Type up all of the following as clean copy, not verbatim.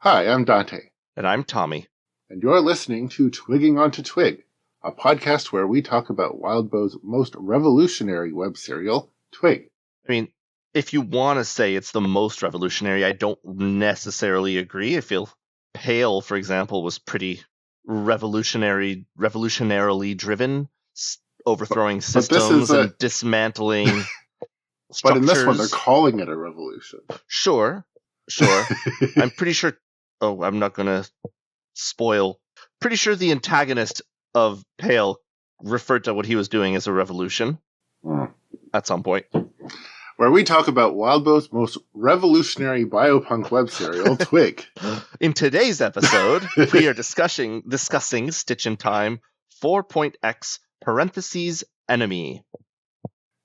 Hi, I'm Dante. And I'm Tommy. And you're listening to Twigging Onto Twig, a podcast where we talk about Wildbow's most revolutionary web serial, Twig. I mean, if you want to say it's the most revolutionary, I don't necessarily agree. I feel Pale, for example, was pretty revolutionarily driven, overthrowing systems and dismantling structures. But in this one, they're calling it a revolution. Sure. I'm pretty sure... Oh, I'm not going to spoil. Pretty sure the antagonist of Pale referred to what he was doing as a revolution at some point. Where we talk about Wildbow's most revolutionary biopunk web serial, Twig. In today's episode, we are discussing Stitch in Time 4.x parentheses enemy.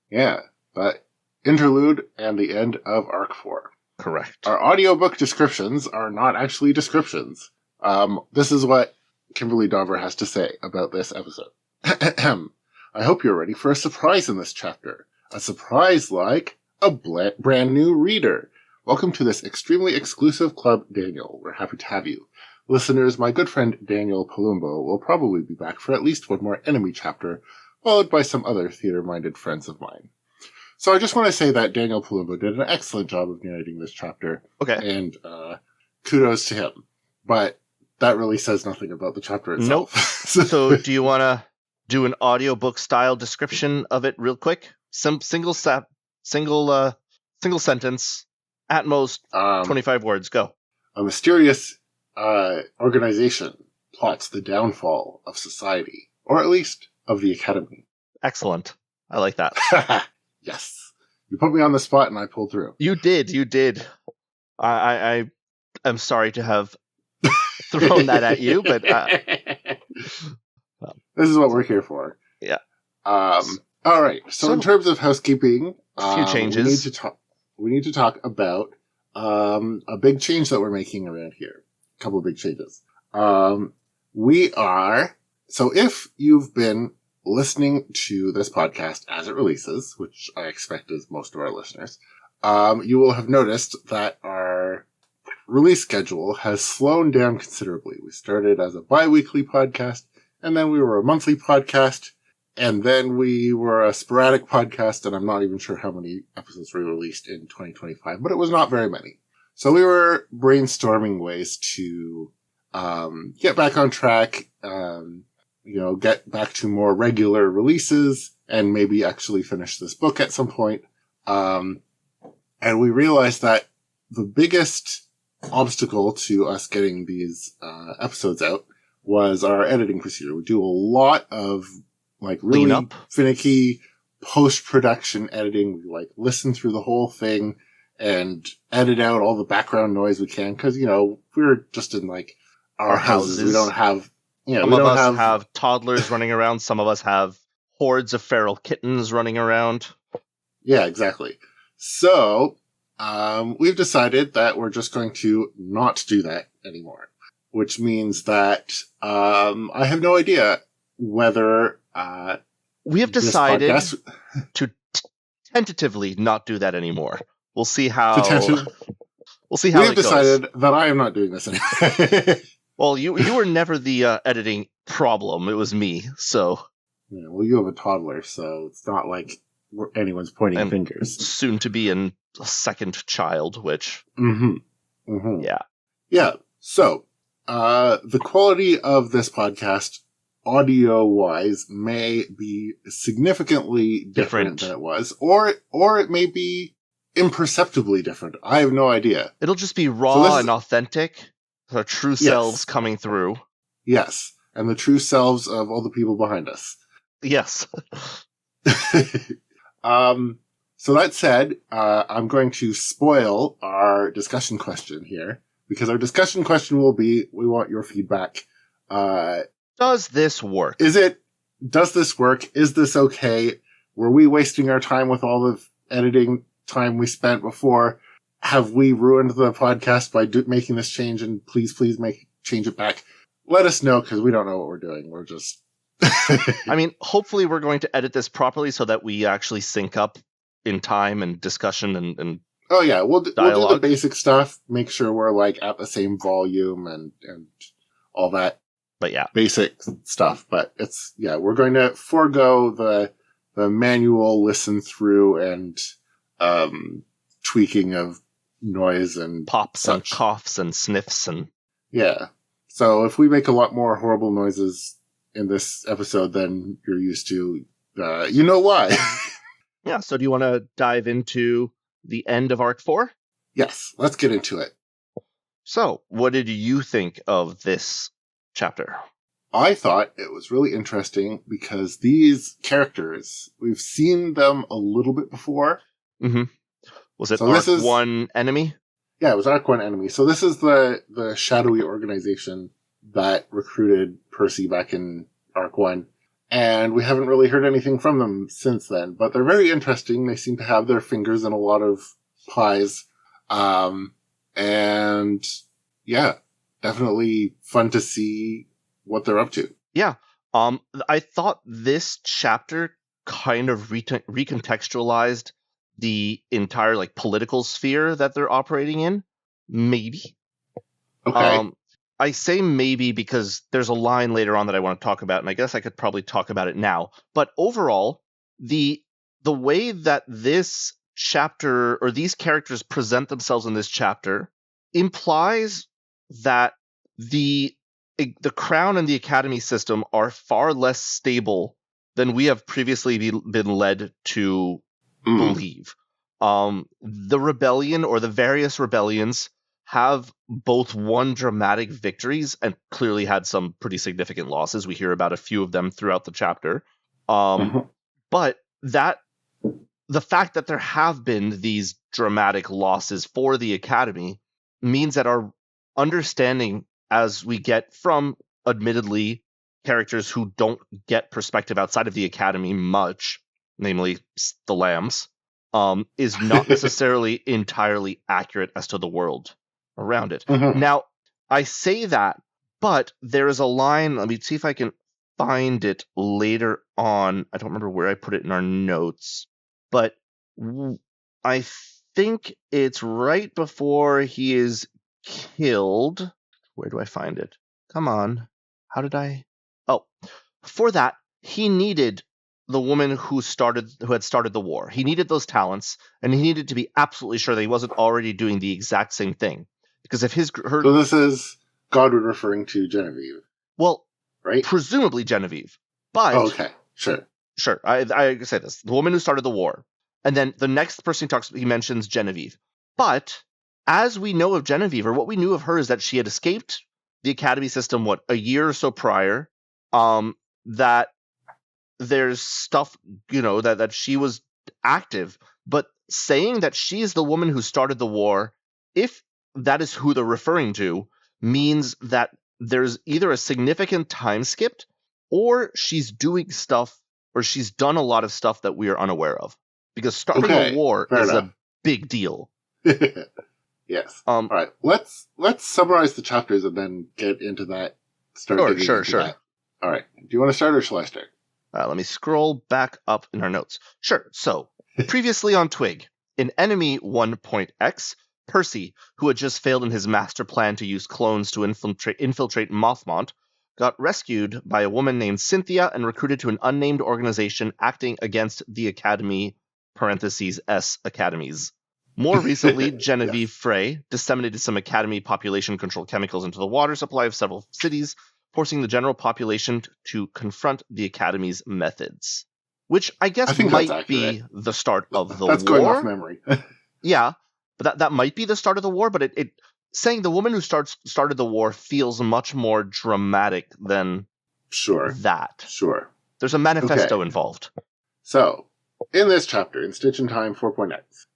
Yeah, but interlude and the end of Arc 4. Correct. Our audiobook descriptions are not actually descriptions. This is what Kimberly Dauber has to say about this episode. I hope you're ready for a surprise in this chapter. A surprise like a brand new reader. Welcome to this extremely exclusive club, Daniel. We're happy to have you. Listeners, my good friend Daniel Palumbo will probably be back for at least one more enemy chapter, followed by some other theater-minded friends of mine. So I just want to say that Daniel Palumbo did an excellent job of narrating this chapter. Okay. And kudos to him. But that really says nothing about the chapter itself. Nope. So do you want to do an audiobook style description of it real quick? Single sentence, at most 25 words. Go. A mysterious organization plots the downfall of society, or at least of the Academy. Excellent. I like that. Yes. You put me on the spot and I pulled through. You did. I am sorry to have thrown that at you, but this is what we're here for. Yeah. All right. So in terms of housekeeping, a few changes. We need to talk about a big change that we're making around here. A couple of big changes. So if you've been listening to this podcast as it releases, which I expect is most of our listeners, you will have noticed that our release schedule has slowed down considerably. We started as a bi-weekly podcast, and then we were a monthly podcast, and then we were a sporadic podcast, and I'm not even sure how many episodes we released in 2025, but it was not very many. So we were brainstorming ways to get back on track, get back to more regular releases and maybe actually finish this book at some point. And we realized that the biggest obstacle to us getting these episodes out was our editing procedure. We do a lot of really finicky post-production editing. We listen through the whole thing and edit out all the background noise we can. Cause, we're just in our houses. We don't have, some of us have toddlers running around. Some of us have hordes of feral kittens running around. Yeah, exactly. So, we've decided that we're just going to not do that anymore, which means that, I have no idea whether, we have decided to tentatively not do that anymore. We'll see how it goes. We have decided that I am not doing this anymore. Well, you were never the editing problem. It was me, so... Yeah, well, you have a toddler, so it's not like anyone's pointing fingers. Soon to be a second child, which... Mm-hmm. Mm-hmm. Yeah. Yeah, so, the quality of this podcast, audio-wise, may be significantly different than it was, or it may be imperceptibly different. I have no idea. It'll just be raw and authentic. Our true selves coming through. Yes, and the true selves of all the people behind us. Yes. So that said, I'm going to spoil our discussion question here, because our discussion question will be, we want your feedback. Does this work? Does this work? Is this okay? Were we wasting our time with all the editing time we spent before? Have we ruined the podcast by making this change? And please change it back. Let us know, because we don't know what we're doing. We're just... I mean, hopefully we're going to edit this properly so that we actually sync up in time and discussion and Oh yeah, we'll do the dialogue. basic stuff. Make sure we're like at the same volume and all that But yeah, basic stuff. But we're going to forego the manual listen through and tweaking of noise and pops and such. coughs and sniffs and Yeah. So if we make a lot more horrible noises in this episode than you're used to, you know why. yeah. So do you want to dive into the end of Arc 4? Yes, let's get into it. So, what did you think of this chapter? I thought it was really interesting because these characters, we've seen them a little bit before. Mm-hmm. Was it Arc 1 Enemy? Yeah, it was Arc 1 Enemy. So this is the shadowy organization that recruited Percy back in Arc 1. And we haven't really heard anything from them since then. But they're very interesting. They seem to have their fingers in a lot of pies. And yeah, definitely fun to see what they're up to. Yeah. I thought this chapter kind of recontextualized the entire like political sphere that they're operating in. Maybe. Okay. I say maybe because there's a line later on that I want to talk about, and I guess I could probably talk about it now. But overall, the way that this chapter or these characters present themselves in this chapter implies that the Crown and the Academy system are far less stable than we have previously been led to believe. The rebellion or the various rebellions have both won dramatic victories and clearly had some pretty significant losses. We hear about a few of them throughout the chapter. But the fact that there have been these dramatic losses for the Academy means that our understanding as we get from, admittedly, characters who don't get perspective outside of the Academy much, namely the Lambs, is not necessarily entirely accurate as to the world around it. Now, I say that, but there is a line, let me see if I can find it later on. I don't remember where I put it in our notes, but I think it's right before he is killed. Where do I find it? Come on. How did I? Oh, for that, he needed the woman who had started the war. He needed those talents, and he needed to be absolutely sure that he wasn't already doing the exact same thing. Because if so this is Godwin referring to Genevieve. Well, right? Presumably Genevieve. But okay, sure. I say this: the woman who started the war, and then the next person he mentions Genevieve. But as we know of Genevieve, or what we knew of her, is that she had escaped the Academy system a year or so prior. That there's stuff, that she was active, but saying that she is the woman who started the war, if that is who they're referring to, means that there's either a significant time skipped, or she's doing stuff, or she's done a lot of stuff that we are unaware of. Because starting a war is a big deal. Yes. All right. Let's summarize the chapters and then get into that. Sure. That. All right. Do you want to start or shall I start? Let me scroll back up in our notes. Sure. So, previously on Twig, in Enemy 1.x, Percy, who had just failed in his master plan to use clones to infiltrate Mothmont, got rescued by a woman named Cynthia and recruited to an unnamed organization acting against the Academy (S Academies). More recently, Genevieve Frey disseminated some Academy population-controlled chemicals into the water supply of several cities, forcing the general population to confront the Academy's methods. Which I guess might be the start of the war. That's going off memory. Yeah, but that might be the start of the war, but it saying the woman who started the war feels much more dramatic than that. Sure. There's a manifesto involved. So, in this chapter, in Stitch in Time 4.x,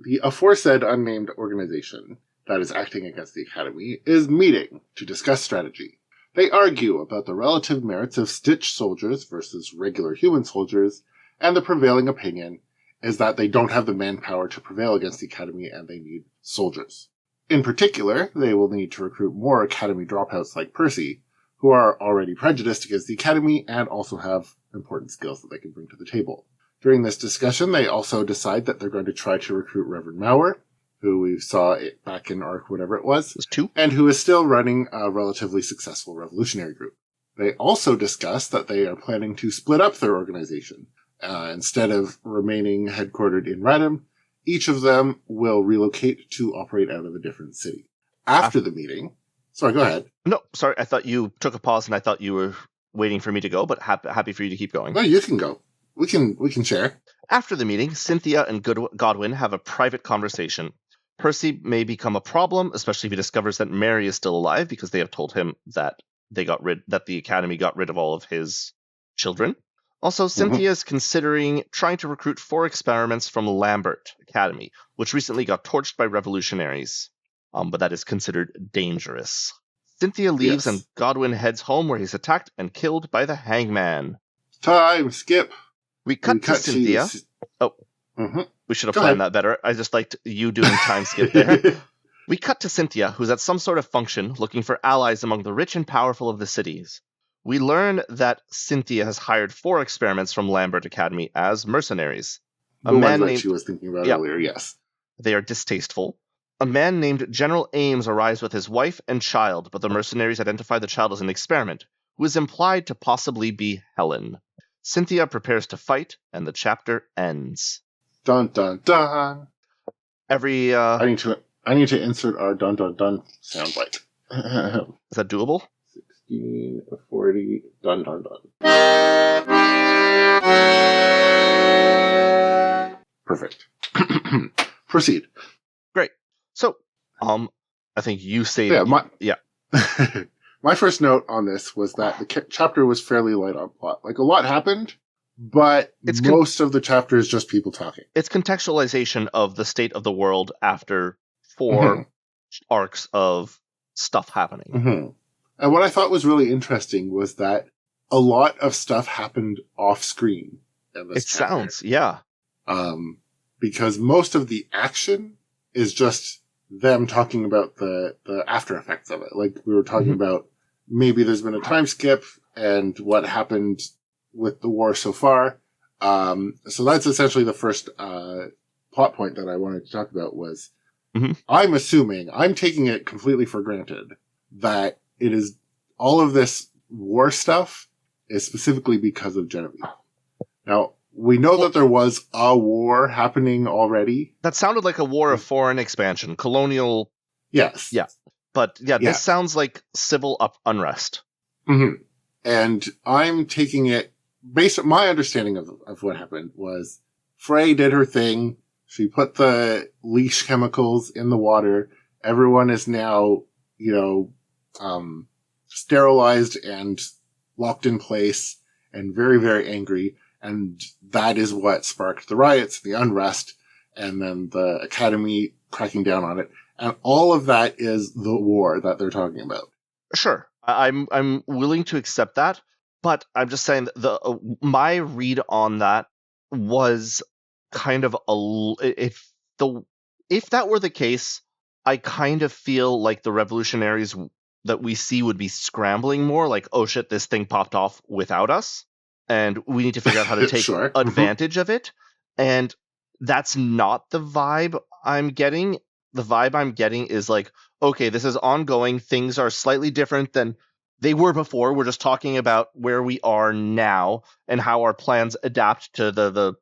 the aforesaid unnamed organization that is acting against the Academy is meeting to discuss strategy. They argue about the relative merits of Stitch soldiers versus regular human soldiers, and the prevailing opinion is that they don't have the manpower to prevail against the Academy and they need soldiers. In particular, they will need to recruit more Academy dropouts like Percy, who are already prejudiced against the Academy and also have important skills that they can bring to the table. During this discussion, they also decide that they're going to try to recruit Reverend Mauer, who we saw back in Arc whatever it was, and who is still running a relatively successful revolutionary group. They also discuss that they are planning to split up their organization. Instead of remaining headquartered in Radham, each of them will relocate to operate out of a different city. After the meeting... Sorry, go ahead. No, sorry, I thought you took a pause and I thought you were waiting for me to go, but happy for you to keep going. No, you can go. We can share. After the meeting, Cynthia and Godwin have a private conversation. Percy may become a problem, especially if he discovers that Mary is still alive, because they have told him that the Academy got rid of all of his children. Also, Cynthia is considering trying to recruit 4 experiments from Lambert Academy, which recently got torched by revolutionaries. But that is considered dangerous. Cynthia leaves and Godwin heads home, where he's attacked and killed by the hangman. Time skip. We cut to Cynthia. We should have planned that better. I just liked you doing time skip there. We cut to Cynthia, who's at some sort of function looking for allies among the rich and powerful of the cities. We learn that Cynthia has hired 4 experiments from Lambert Academy as mercenaries. The one that she was thinking about earlier, yes. They are distasteful. A man named General Ames arrives with his wife and child, but the mercenaries identify the child as an experiment, who is implied to possibly be Helen. Cynthia prepares to fight, and the chapter ends. Dun dun dun. I need to insert our dun dun dun soundbite. Is that doable? 1640 dun dun dun. Perfect. Proceed. Great. So, I think you say My first note on this was that the chapter was fairly light on plot. Like, a lot happened, but most of the chapter is just people talking. It's contextualization of the state of the world after 4 arcs of stuff happening. And what I thought was really interesting was that a lot of stuff happened off screen in this chapter. Because most of the action is just them talking about the after effects of it. Like we were talking about, maybe there's been a time skip and what happened with the war so far. So that's essentially the first plot point that I wanted to talk about was I'm taking it completely for granted that it is all of this war stuff is specifically because of Genevieve. Now, we know that there was a war happening already. That sounded like a war of foreign expansion, colonial. Yes. Yeah. But this sounds like civil unrest. And I'm taking it based on my understanding of what happened was Frey did her thing. She put the leash chemicals in the water. Everyone is now, sterilized and locked in place and very, very angry. And that is what sparked the riots, the unrest, and then the Academy cracking down on it. And all of that is the war that they're talking about. Sure. I'm willing to accept that, but I'm just saying that my read on that was kind of if that were the case, I kind of feel like the revolutionaries that we see would be scrambling more, like, oh shit, this thing popped off without us. And we need to figure out how to take advantage of it. And that's not the vibe I'm getting. The vibe I'm getting is like, okay, this is ongoing. Things are slightly different than they were before. We're just talking about where we are now and how our plans adapt to the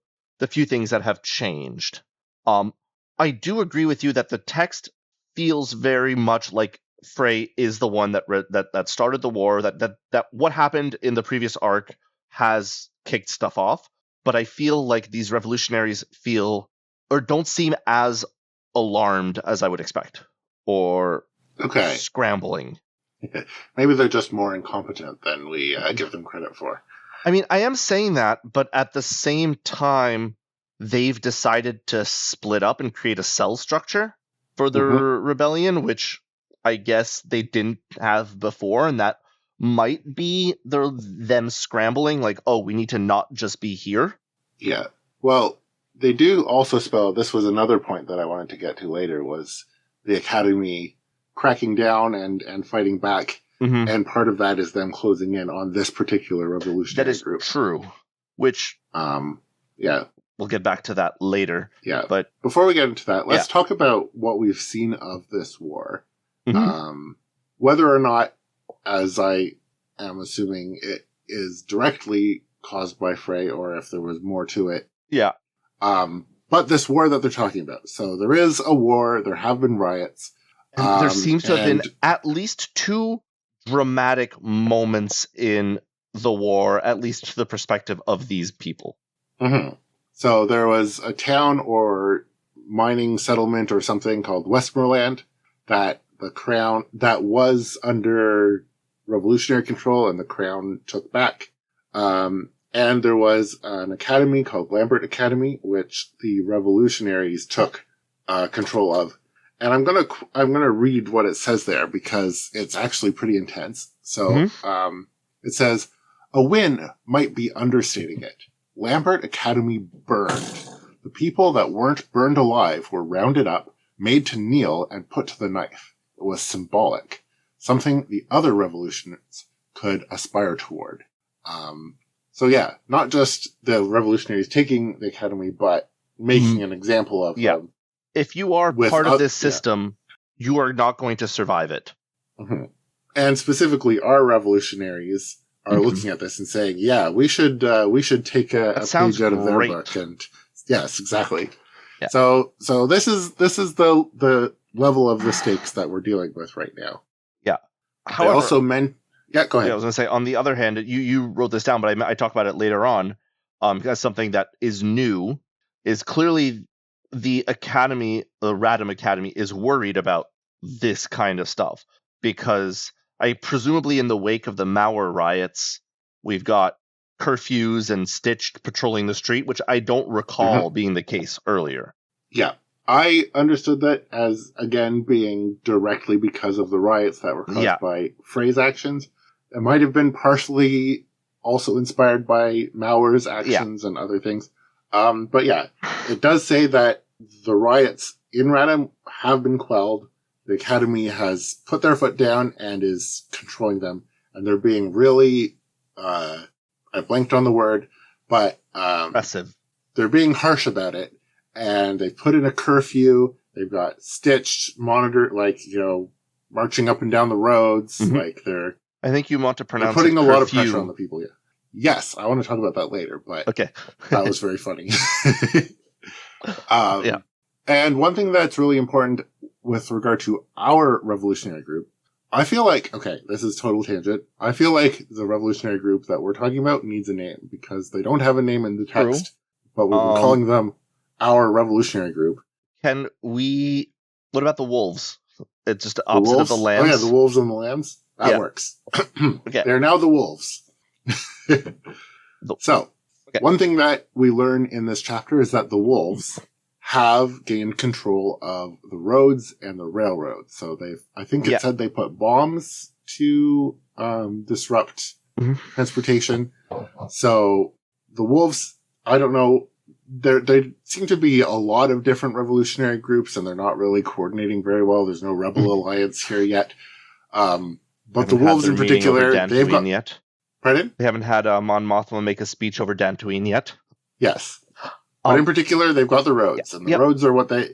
few things that have changed. I do agree with you that the text feels very much like Frey is the one that started the war, that what happened in the previous arc has kicked stuff off, but I feel like these revolutionaries feel or don't seem as alarmed as I would expect, or scrambling. Maybe they're just more incompetent than we give them credit for. I mean, I am saying that, but at the same time, they've decided to split up and create a cell structure for the rebellion, which I guess they didn't have before, and that might be them scrambling, like, oh, we need to not just be here. Yeah. Well, they do also spell, this was another point that I wanted to get to later, was the Academy cracking down and fighting back. And part of that is them closing in on this particular revolutionary group. That is true. Which... Yeah. We'll get back to that later. Yeah. But before we get into that, let's talk about what we've seen of this war. Mm-hmm. Whether or not, as I am assuming, it is directly caused by Frey or if there was more to it. Yeah. But this war that they're talking about. So there is a war. There have been riots. And there seems to have been at least 2 dramatic moments in the war, at least to the perspective of these people. Mm-hmm. So there was a town or mining settlement or something called Westmoreland that the crown, that was under revolutionary control and the crown took back. And there was an academy called Lambert Academy, which the revolutionaries took control of. And I'm gonna read what it says there because it's actually pretty intense. So, it says, a win might be understating it. Lambert Academy burned. The people that weren't burned alive were rounded up, made to kneel, and put to the knife. It was symbolic. Something the other revolutions could aspire toward. So yeah, not just the revolutionaries taking the academy, but making an example of them. If you are part of this system, you are not going to survive it. Mm-hmm. And specifically, our revolutionaries are looking at this and saying, "Yeah, we should take a page out of their book." And yes, exactly. Yeah. So this is the level of the stakes that we're dealing with right now. Yeah. However, I also meant. Yeah, go ahead. Yeah, I was going to say, on the other hand, you wrote this down, but I talk about it later on. Because something that is new is clearly the academy, the Radham Academy, is worried about this kind of stuff because presumably in the wake of the Mauer riots, we've got curfews and Stitched patrolling the street, which I don't recall being the case earlier. Yeah. I understood that as, again, being directly because of the riots that were caused by Frey's actions. It might have been partially also inspired by Mauer's actions and other things. But yeah, it does say that the riots in Radham have been quelled. The Academy has put their foot down and is controlling them. And they're being really, I blanked on the word, but aggressive. They're being harsh about it. And they've put in a curfew. They've got Stitched, monitor, marching up and down the roads. Like I think you want to pronounce putting it a curfew. lot of pressure on the people. Yeah. Yes, I want to talk about that later, but okay. That was very funny. And one thing that's really important with regard to our revolutionary group, I feel like, okay, this is total tangent. I feel like the revolutionary group that we're talking about needs a name because they don't have a name in the text, but we were calling them our revolutionary group. What about the wolves? It's just the opposite of the lambs. Oh yeah, the wolves and the lambs. That works. Okay. They're now the wolves. One thing that we learn in this chapter is that the wolves have gained control of the roads and the railroads. So I think it said they put bombs to disrupt transportation. So the wolves, I don't know, they seem to be a lot of different revolutionary groups and they're not really coordinating very well. There's no rebel alliance here yet. But the wolves in particular, they've got... Yet. Pardon? They haven't had Mon Mothma make a speech over Dantooine yet. Yes. But in particular, they've got the roads. And the roads are what they're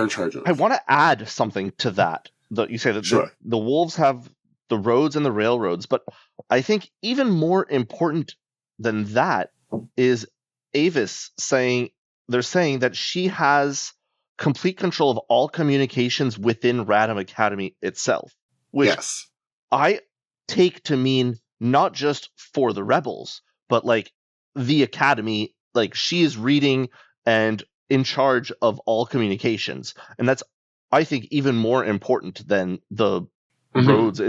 in charge of. I want to add something to that. You say that the wolves have the roads and the railroads. But I think even more important than that is Avis saying that she has complete control of all communications within Radham Academy itself. Which I take to mean not just for the rebels, but like the academy, like she is reading and in charge of all communications. And that's, I think, even more important than the roads.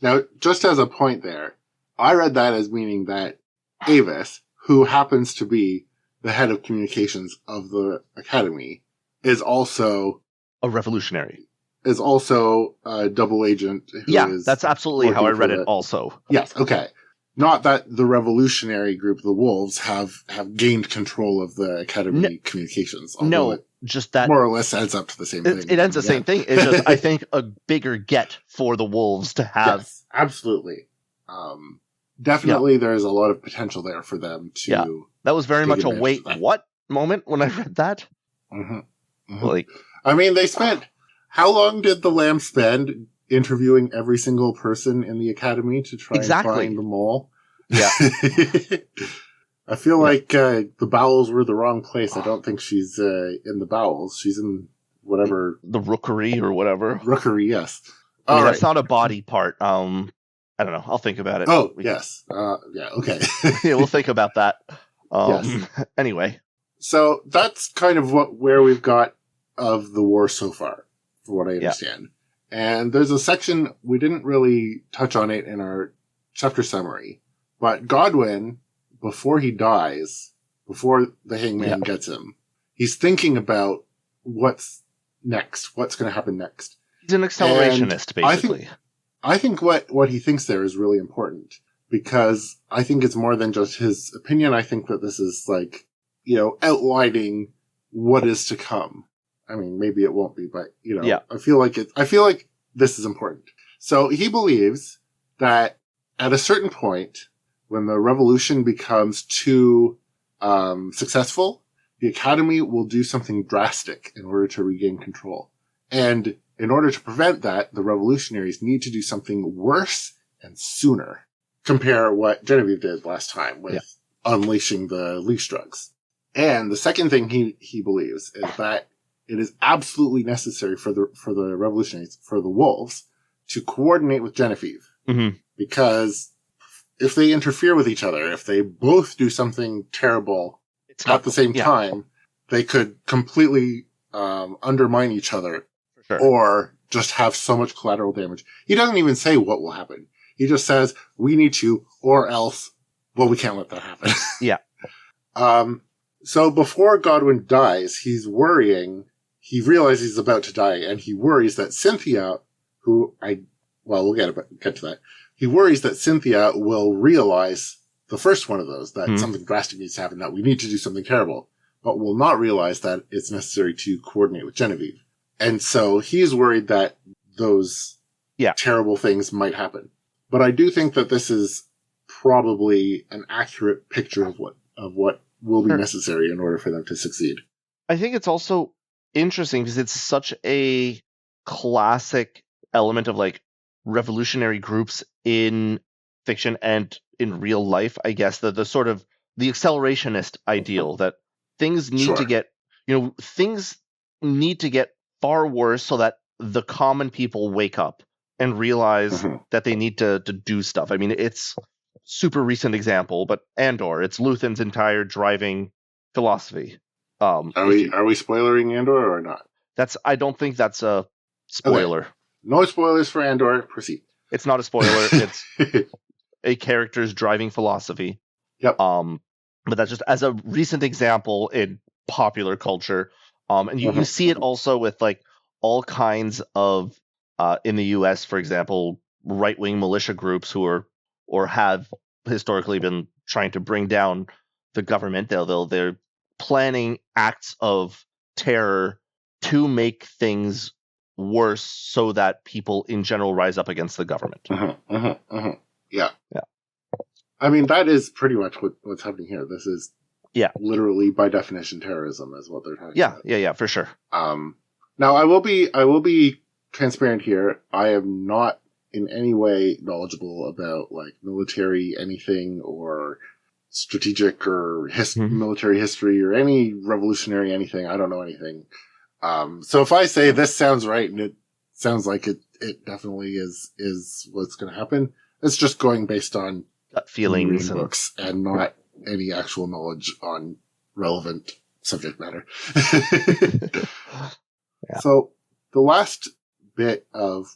Now, just as a point there, I read that as meaning that Avis, who happens to be the head of communications of the academy, is also a revolutionary. Is also a double agent. That's absolutely how I read it also. Yes, okay. Not that the revolutionary group, the Wolves, have gained control of the Academy communications. Just that more or less adds up to the same thing. It ends the same thing. It's just, I think, a bigger get for the Wolves to have. Yes, absolutely. definitely there's a lot of potential there for them to. Yeah. That was very take much a advantage wait, of that. what moment when I read that? Like, I mean, they spent. How long did the Lamb spend interviewing every single person in the academy to try and find the mole? Yeah. I feel like the bowels were the wrong place. I don't think she's in the bowels. She's in whatever. The rookery or whatever. Rookery, yes. I mean, that's not a body part. I don't know. I'll think about it. Oh, yes. Yeah, okay. Yeah, we'll think about that. Yes. Anyway. So that's kind of where we've got of the war so far, for what I understand. And there's a section, we didn't really touch on it in our chapter summary, but Godwin, before he dies, before the hangman gets him, he's thinking about what's next, what's going to happen next. He's an accelerationist, basically. I think what he thinks there is really important, because I think it's more than just his opinion. I think that this is like, outlining what is to come. I mean, maybe it won't be, but I feel like this is important. So he believes that at a certain point, when the revolution becomes too successful, the academy will do something drastic in order to regain control. And in order to prevent that, the revolutionaries need to do something worse and sooner. Compare what Genevieve did last time with unleashing the leash drugs. And the second thing he believes is that it is absolutely necessary for the revolutionaries, for the wolves, to coordinate with Genevieve. Mm-hmm. Because if they interfere with each other, if they both do something terrible at the same time, they could completely undermine each other. For sure. Or just have so much collateral damage. He doesn't even say what will happen. He just says, we need to, or else, well, we can't let that happen. Yeah. So before Godwin dies, he's worrying. He realizes he's about to die, and he worries that Cynthia, we'll get to that. He worries that Cynthia will realize the first one of those, that something drastic needs to happen, that we need to do something terrible, but will not realize that it's necessary to coordinate with Genevieve. And so he's worried that those terrible things might happen. But I do think that this is probably an accurate picture of what will be necessary in order for them to succeed. I think it's also interesting because it's such a classic element of like revolutionary groups in fiction and in real life, I guess, the sort of the accelerationist ideal that things need to get, things need to get far worse so that the common people wake up and realize that they need to do stuff. I mean, it's super recent example, but Andor, it's Luthen's entire driving philosophy. Are we spoilering Andor or not? I don't think that's a spoiler. Okay. No spoilers for Andor. Proceed. It's not a spoiler. It's a character's driving philosophy. Yep. But that's just as a recent example in popular culture. And you see it also with like all kinds of in the US, for example, right-wing militia groups who are or have historically been trying to bring down the government. They're planning acts of terror to make things worse so that people in general rise up against the government. Yeah. I mean, that is pretty much what's happening here. This is literally by definition terrorism is what they're talking about. Yeah, for sure. Now I will be transparent here. I am not in any way knowledgeable about like military anything or strategic or military history or any revolutionary anything. I don't know anything. So if I say this sounds right and it sounds like it definitely is what's going to happen, it's just going based on gut feelings and books and not any actual knowledge on relevant subject matter. So the last bit of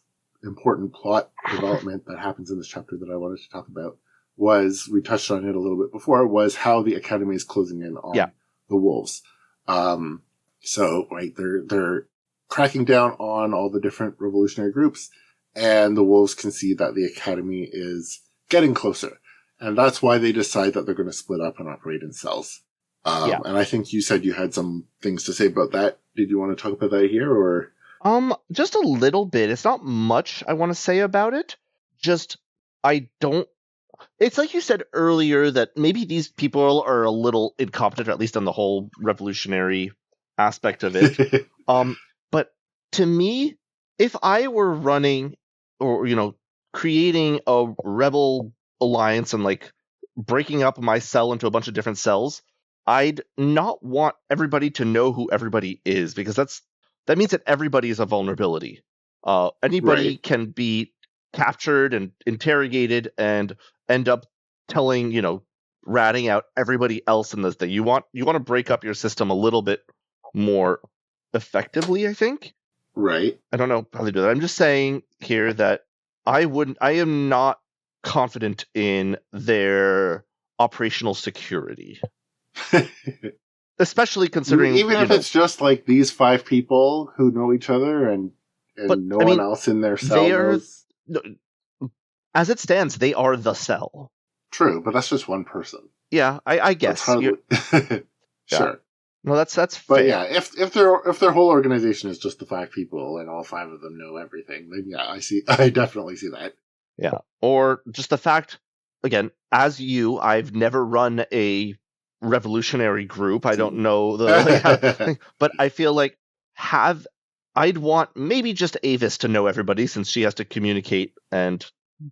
important plot development that happens in this chapter that I wanted to talk about was, we touched on it a little bit before, was how the academy is closing in on the wolves. So they're cracking down on all the different revolutionary groups, and the wolves can see that the academy is getting closer. And that's why they decide that they're going to split up and operate in cells. And I think you said you had some things to say about that. Did you want to talk about that here, or? Just a little bit. It's not much I want to say about it. Just, I don't It's like you said earlier that maybe these people are a little incompetent, at least on the whole revolutionary aspect of it. But to me, if I were running or creating a rebel alliance and like breaking up my cell into a bunch of different cells, I'd not want everybody to know who everybody is, because that means that everybody is a vulnerability. Anybody Right. can be captured and interrogated and end up telling, ratting out everybody else in this thing. You want to break up your system a little bit more effectively, I think. Right. I don't know how they do that. I'm just saying here that I am not confident in their operational security, especially considering, Even if it's just like these 5 people who know each other and but no I one mean, else in their cell they are, knows. as it stands, they are the cell. True, but that's just one person. Yeah, I That's guess. hardly Yeah. sure. No, that's But fair. yeah, if their whole organization is just the 5 people and all 5 of them know everything, then yeah, I definitely see that. Yeah. Or just the fact, again, as I've never run a revolutionary group. I don't know but I feel like I'd want maybe just Avis to know everybody, since she has to communicate and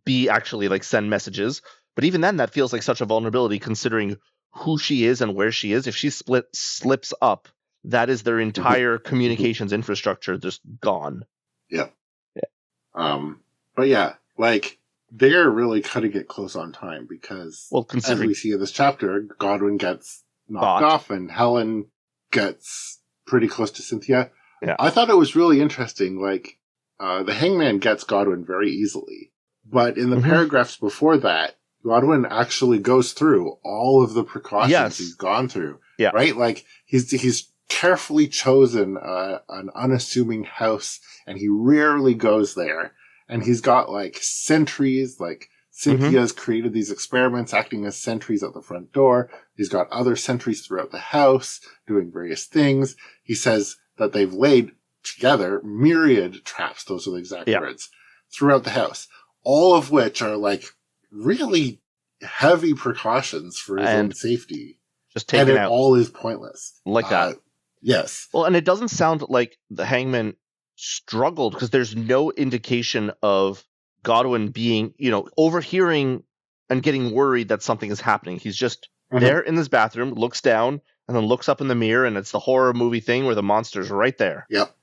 be actually like send messages. But even then, that feels like such a vulnerability considering who she is and where she is. If she slips up, that is their entire communications infrastructure just gone. Yeah. Yeah. But yeah, like they're really cutting it close on time because, Well, as considering we see in this chapter, Godwin gets knocked Bot. off and Helen gets pretty close to Cynthia. Yeah. I thought it was really interesting. Like, the hangman gets Godwin very easily, but in the paragraphs before that, Godwin actually goes through all of the precautions he's gone through. Yeah. Right? Like, he's carefully chosen an unassuming house, and he rarely goes there. And he's got like sentries, like Cynthia's created these experiments acting as sentries at the front door. He's got other sentries throughout the house doing various things. He says that they've laid together myriad traps, those are the exact words, throughout the house, all of which are like really heavy precautions for his own safety. Just taken out. All is pointless. Like that. Yes. Well, and it doesn't sound like the hangman struggled, because there's no indication of Godwin being, overhearing and getting worried that something is happening. He's just there in this bathroom, looks down, and then looks up in the mirror, and it's the horror movie thing where the monster's right there. Yep.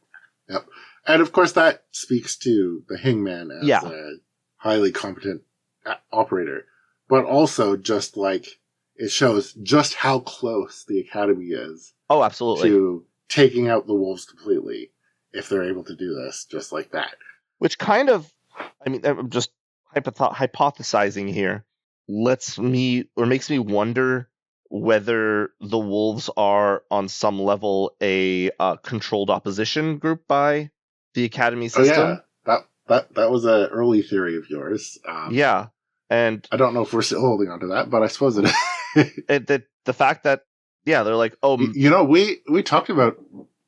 And of course that speaks to the hangman as a highly competent operator, but also just like it shows just how close the Academy is. Oh, absolutely. To taking out the wolves completely, if they're able to do this just like that. Which kind of, I mean, I'm just hypothesizing here, makes me wonder whether the wolves are on some level a controlled opposition group by the Academy system. Oh yeah, that was an early theory of yours. Yeah, and I don't know if we're still holding on to that, but I suppose it is. The fact that they're like, we talked about,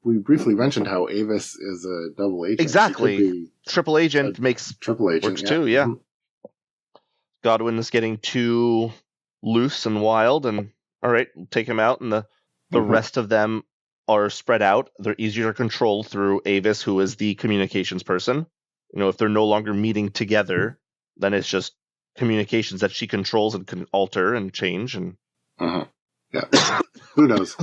we briefly mentioned how Avis is a double agent. Exactly. Triple agent makes triple agent works too. Yeah. Godwin is getting too loose and wild, and all right, we'll take him out, and the rest of them are spread out. They're easier to control through Avis, who is the communications person. If they're no longer meeting together, then it's just communications that she controls and can alter and change. And yeah, who knows?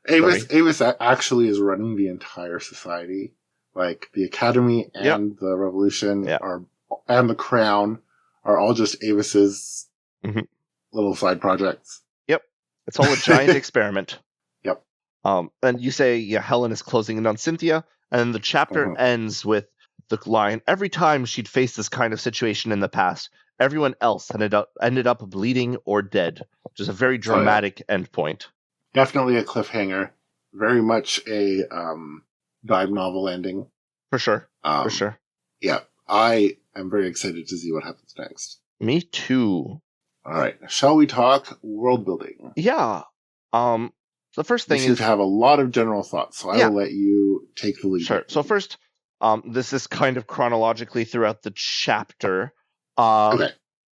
Avis actually is running the entire society. Like the Academy and the Revolution and the Crown are all just Avis's little side projects. Yep, it's all a giant experiment. Yep. And you say, Helen is closing in on Cynthia, and the chapter ends with the line, every time she'd faced this kind of situation in the past, everyone else ended up bleeding or dead, which is a very dramatic endpoint. Definitely a cliffhanger. Very much a dime novel ending. For sure. For sure. Yeah. I am very excited to see what happens next. Me too. All right. Shall we talk world building? Yeah. The first thing is... You seem to have a lot of general thoughts, so I will let you take the lead. Sure. So first, this is kind of chronologically throughout the chapter. Okay.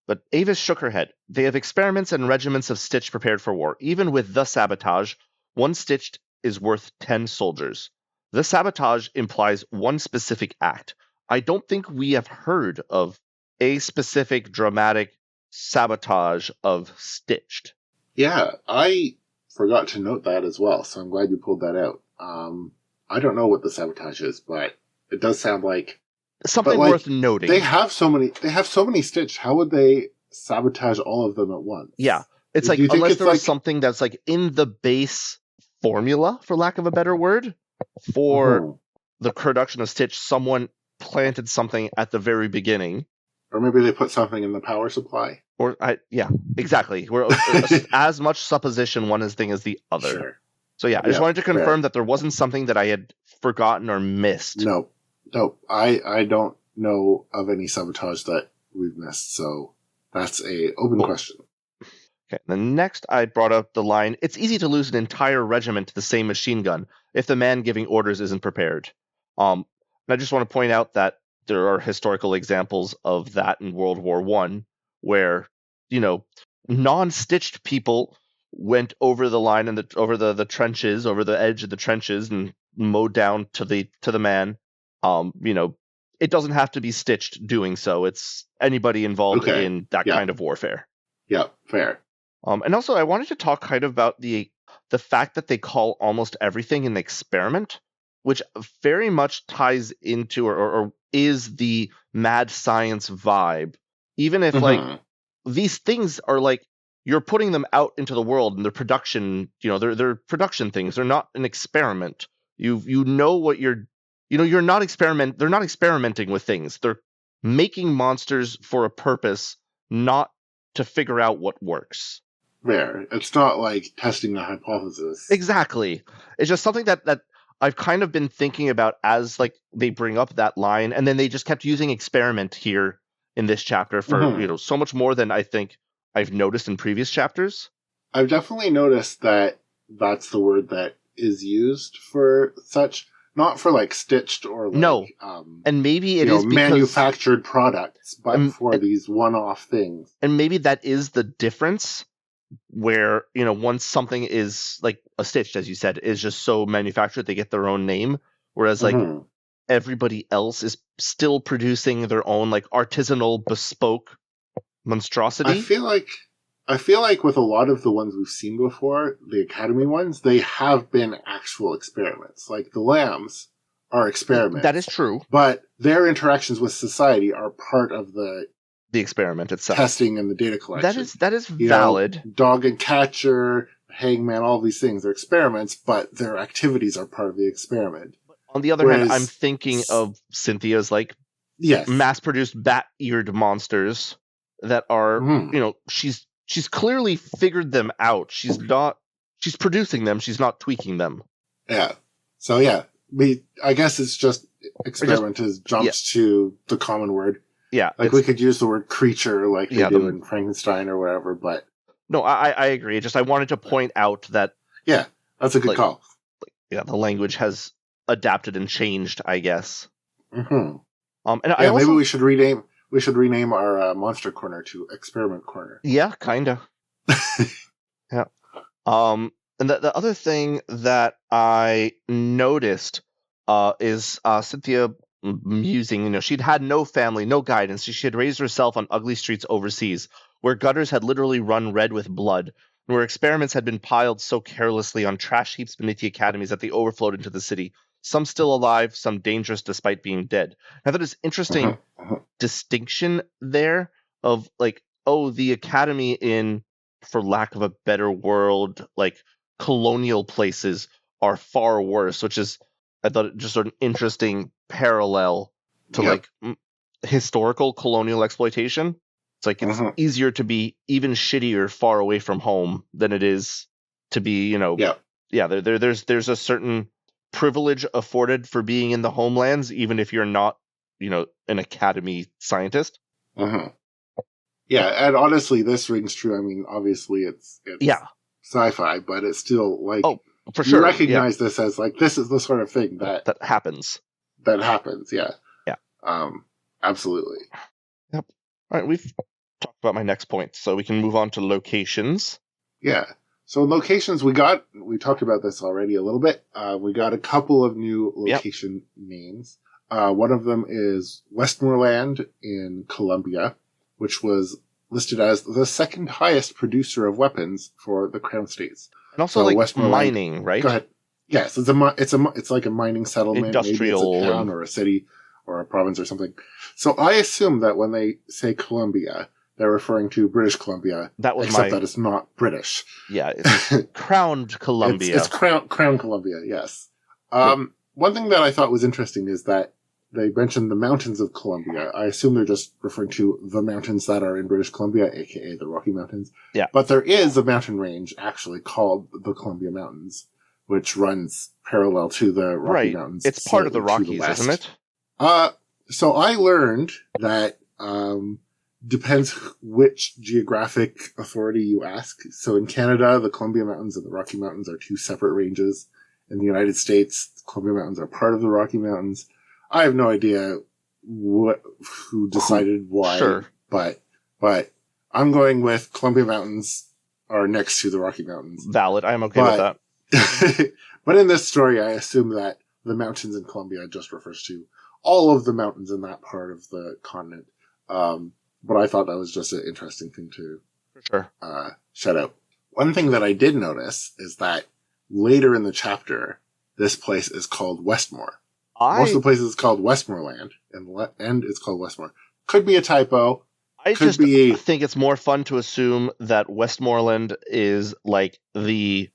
But Avis shook her head. They have experiments and regiments of stitched prepared for war. Even with the sabotage, one stitched is worth 10 soldiers. The sabotage implies one specific act. I don't think we have heard of a specific dramatic sabotage of stitched. Yeah, I forgot to note that as well, so I'm glad you pulled that out. I don't know what the sabotage is, but it does sound like something worth noting. They have so many stitched. How would they sabotage all of them at once? Yeah, it's like unless there was something that's like in the base formula, for lack of a better word, for the production of stitch, someone planted something at the very beginning. Or maybe they put something in the power supply. Yeah, exactly. Where as much supposition one thing as the other. Sure. So yeah, I just wanted to confirm that there wasn't something that I had forgotten or missed. No, I don't know of any sabotage that we've missed. So that's a open question. Okay. Then next, I brought up the line: "It's easy to lose an entire regiment to the same machine gun if the man giving orders isn't prepared." And I just want to point out that there are historical examples of that in World War I, where non-stitched people went over the line and over the trenches, over the edge of the trenches, and mowed down to the man. It doesn't have to be stitched doing so. It's anybody involved in that kind of warfare. Yeah, fair. And also, I wanted to talk kind of about the fact that they call almost everything an experiment, which very much ties into or is the mad science vibe. Even if like these things are like you're putting them out into the world and they're production, they're production things. They're not an experiment. You know what you're not they're not experimenting with things. They're making monsters for a purpose, not to figure out what works. Fair. It's not like testing a hypothesis. Exactly. It's just something that I've kind of been thinking about as like they bring up that line, and then they just kept using experiment here in this chapter for so much more than I think I've noticed in previous chapters. I've definitely noticed that that's the word that is used for such, not for like stitched or like and maybe it is because manufactured products, but for these one-off things. And maybe that is the difference, where once something is like a stitched, as you said, is just so manufactured they get their own name, whereas like everybody else is still producing their own like artisanal bespoke monstrosity. I feel like with a lot of the ones we've seen before, the Academy ones, they have been actual experiments. Like the lambs are experiments. That is true. But their interactions with society are part of the experiment itself. Testing and the data collection. That is valid. Dog and catcher, hangman, all these things are experiments, but their activities are part of the experiment. On the other hand, I'm thinking of Cynthia's like mass-produced bat-eared monsters that are, she's clearly figured them out. She's producing them. She's not tweaking them. Yeah. So I guess it's just experiment has jumped to the common word. Yeah. Like we could use the word creature like they do in Frankenstein or whatever, but... No, I agree. Just I wanted to point out that... Yeah, that's a good call. The language has adapted and changed, I guess. Mm-hmm. And I also, maybe we should rename our Monster Corner to Experiment Corner. Yeah, kinda. Yeah. And the other thing that I noticed is Cynthia musing. She'd had no family, no guidance. She had raised herself on ugly streets overseas, where gutters had literally run red with blood, and where experiments had been piled so carelessly on trash heaps beneath the academies that they overflowed into the city. Some still alive, some dangerous despite being dead. I thought it was interesting distinction there of like, the academy in, for lack of a better word, like colonial places are far worse, which is, I thought, just an interesting parallel to like historical colonial exploitation. It's like it's easier to be even shittier far away from home than it is to be, there's a certain privilege afforded for being in the homelands, even if you're not, an academy scientist. Yeah, and honestly, this rings true. I mean, obviously, it's sci-fi, but it's still like for sure. You recognize this as like this is the sort of thing that happens. That happens, yeah. Yeah. Absolutely. Yep. All right, we've talk about my next point, so we can move on to locations. Yeah. So locations, we talked about this already a little bit. We got a couple of new location names. One of them is Westmoreland in Colombia, which was listed as the second highest producer of weapons for the Crown States. And also, Westmoreland, mining, right? Go ahead. Yes, it's like a mining settlement. Industrial. Maybe it's a town or a city or a province or something. So I assume that when they say Colombia, they're referring to British Columbia. Except that it's not British. Yeah, it's crowned Columbia. It's crown Columbia, yes. One thing that I thought was interesting is that they mentioned the mountains of Columbia. I assume they're just referring to the mountains that are in British Columbia, aka the Rocky Mountains. Yeah. But there is a mountain range actually called the Columbia Mountains, which runs parallel to the Rocky Mountains. It's part of the Rockies, isn't it? So I learned that depends which geographic authority you ask. So in Canada, the Columbia Mountains and the Rocky Mountains are two separate ranges. In the United States, the Columbia Mountains are part of the Rocky Mountains. I have no idea who decided why, sure. but I'm going with Columbia Mountains are next to the Rocky Mountains. Valid. I'm okay with that. But in this story, I assume that the mountains in Columbia just refers to all of the mountains in that part of the continent. But I thought that was just an interesting thing to shout out. One thing that I did notice is that later in the chapter, this place is called Westmore. Most of the places is called Westmoreland, and it's called Westmore. Could be a typo. I think it's more fun to assume that Westmoreland is like the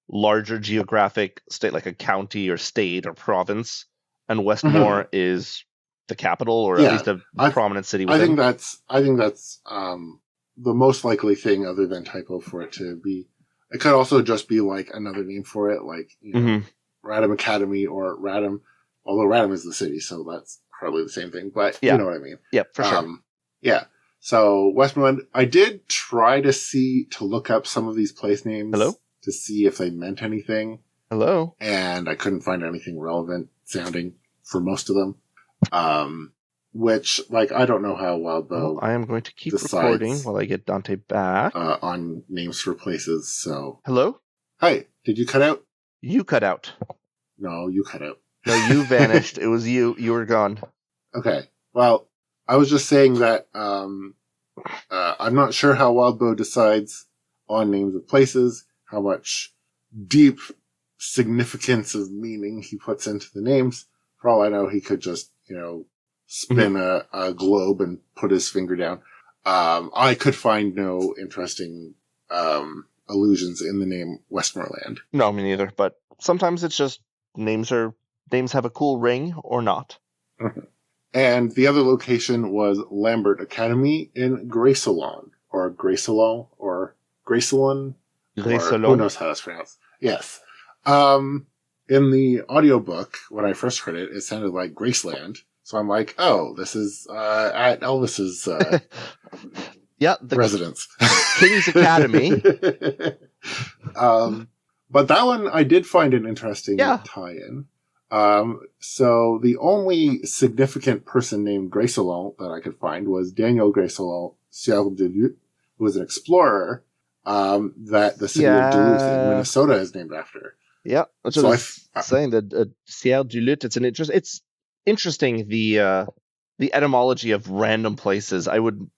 larger geographic state, like a county or state or province, and Westmore is the capital, or at least a prominent city within. I think that's the most likely thing other than typo for it to be. It could also just be like another name for it, like Radom Academy or Radom. Although Radom is the city, so that's probably the same thing. But you know what I mean. Yep, for sure. Yeah. So Westmoreland, I did try to look up some of these place names. Hello? To see if they meant anything. Hello? And I couldn't find anything relevant sounding for most of them. Which, I don't know how Wildbow I am going to keep recording while I get Dante back. On names for places, so. Hello? Hi, did you cut out? You cut out. No, you cut out. No, you vanished. It was you. You were gone. Okay. Well, I was just saying that, I'm not sure how Wildbow decides on names of places, how much deep significance of meaning he puts into the names. For all I know, he could just, spin a globe and put his finger down. I could find no interesting, allusions in the name Westmoreland. No, me neither. But sometimes it's just names have a cool ring or not. Mm-hmm. And the other location was Lambert Academy in Greysolon, or Greysolon, or Greysolon. Who knows how that's pronounced? Yes. In the audiobook, when I first heard it, it sounded like Graceland. So I'm like, oh, this is at Elvis's residence. King's Academy. But that one, I did find an interesting tie-in. So the only significant person named Greysolon that I could find was Daniel Greysolon Sieur de Lutte, who was an explorer that the city of Duluth in Minnesota is named after. Yeah, that's what I was saying. That Sieur de Lutte, it's interesting the etymology of random places. I would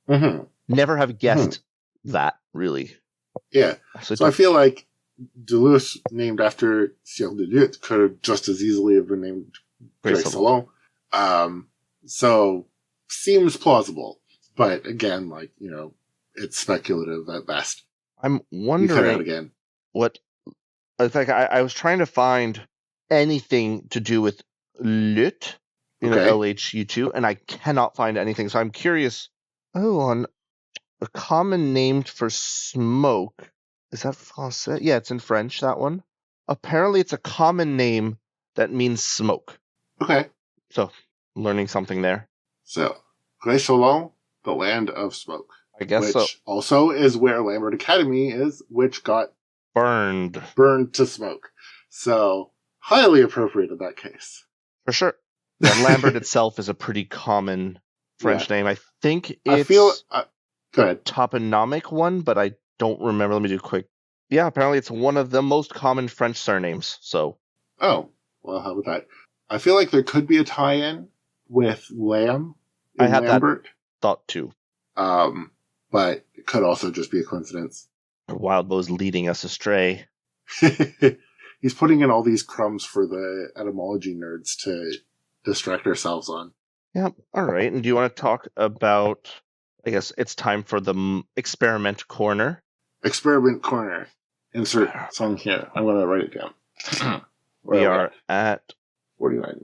never have guessed that, really. Yeah, so I feel like Duluth, named after Sieur de Lutte, could have just as easily have been named Greysolon. So, seems plausible. But again, it's speculative at best. I'm wondering again. What... I was trying to find anything to do with Lutte, LHU2, and I cannot find anything. So I'm curious. On a common name for smoke. Is that français? Yeah, it's in French, that one. Apparently, it's a common name that means smoke. Okay. So, learning something there. So, Greysolon, the land of smoke. I guess which also is where Lambert Academy is, which got burned to smoke. So, highly appropriate in that case. For sure. And Lambert itself is a pretty common French name. I think it's... Good. toponomic one, but I don't remember. Let me do a quick. Yeah, apparently it's one of the most common French surnames. So. Oh, well, how about that? I feel like there could be a tie-in with Lamb I in had that Lambert. thought too. But it could also just be a coincidence. Wildbow's leading us astray. He's putting in all these crumbs for the etymology nerds to distract ourselves on. Yep. All right. And do you want to talk about, I guess it's time for the experiment corner. Experiment corner. Insert song here. I'm going to write it down. We are at 49.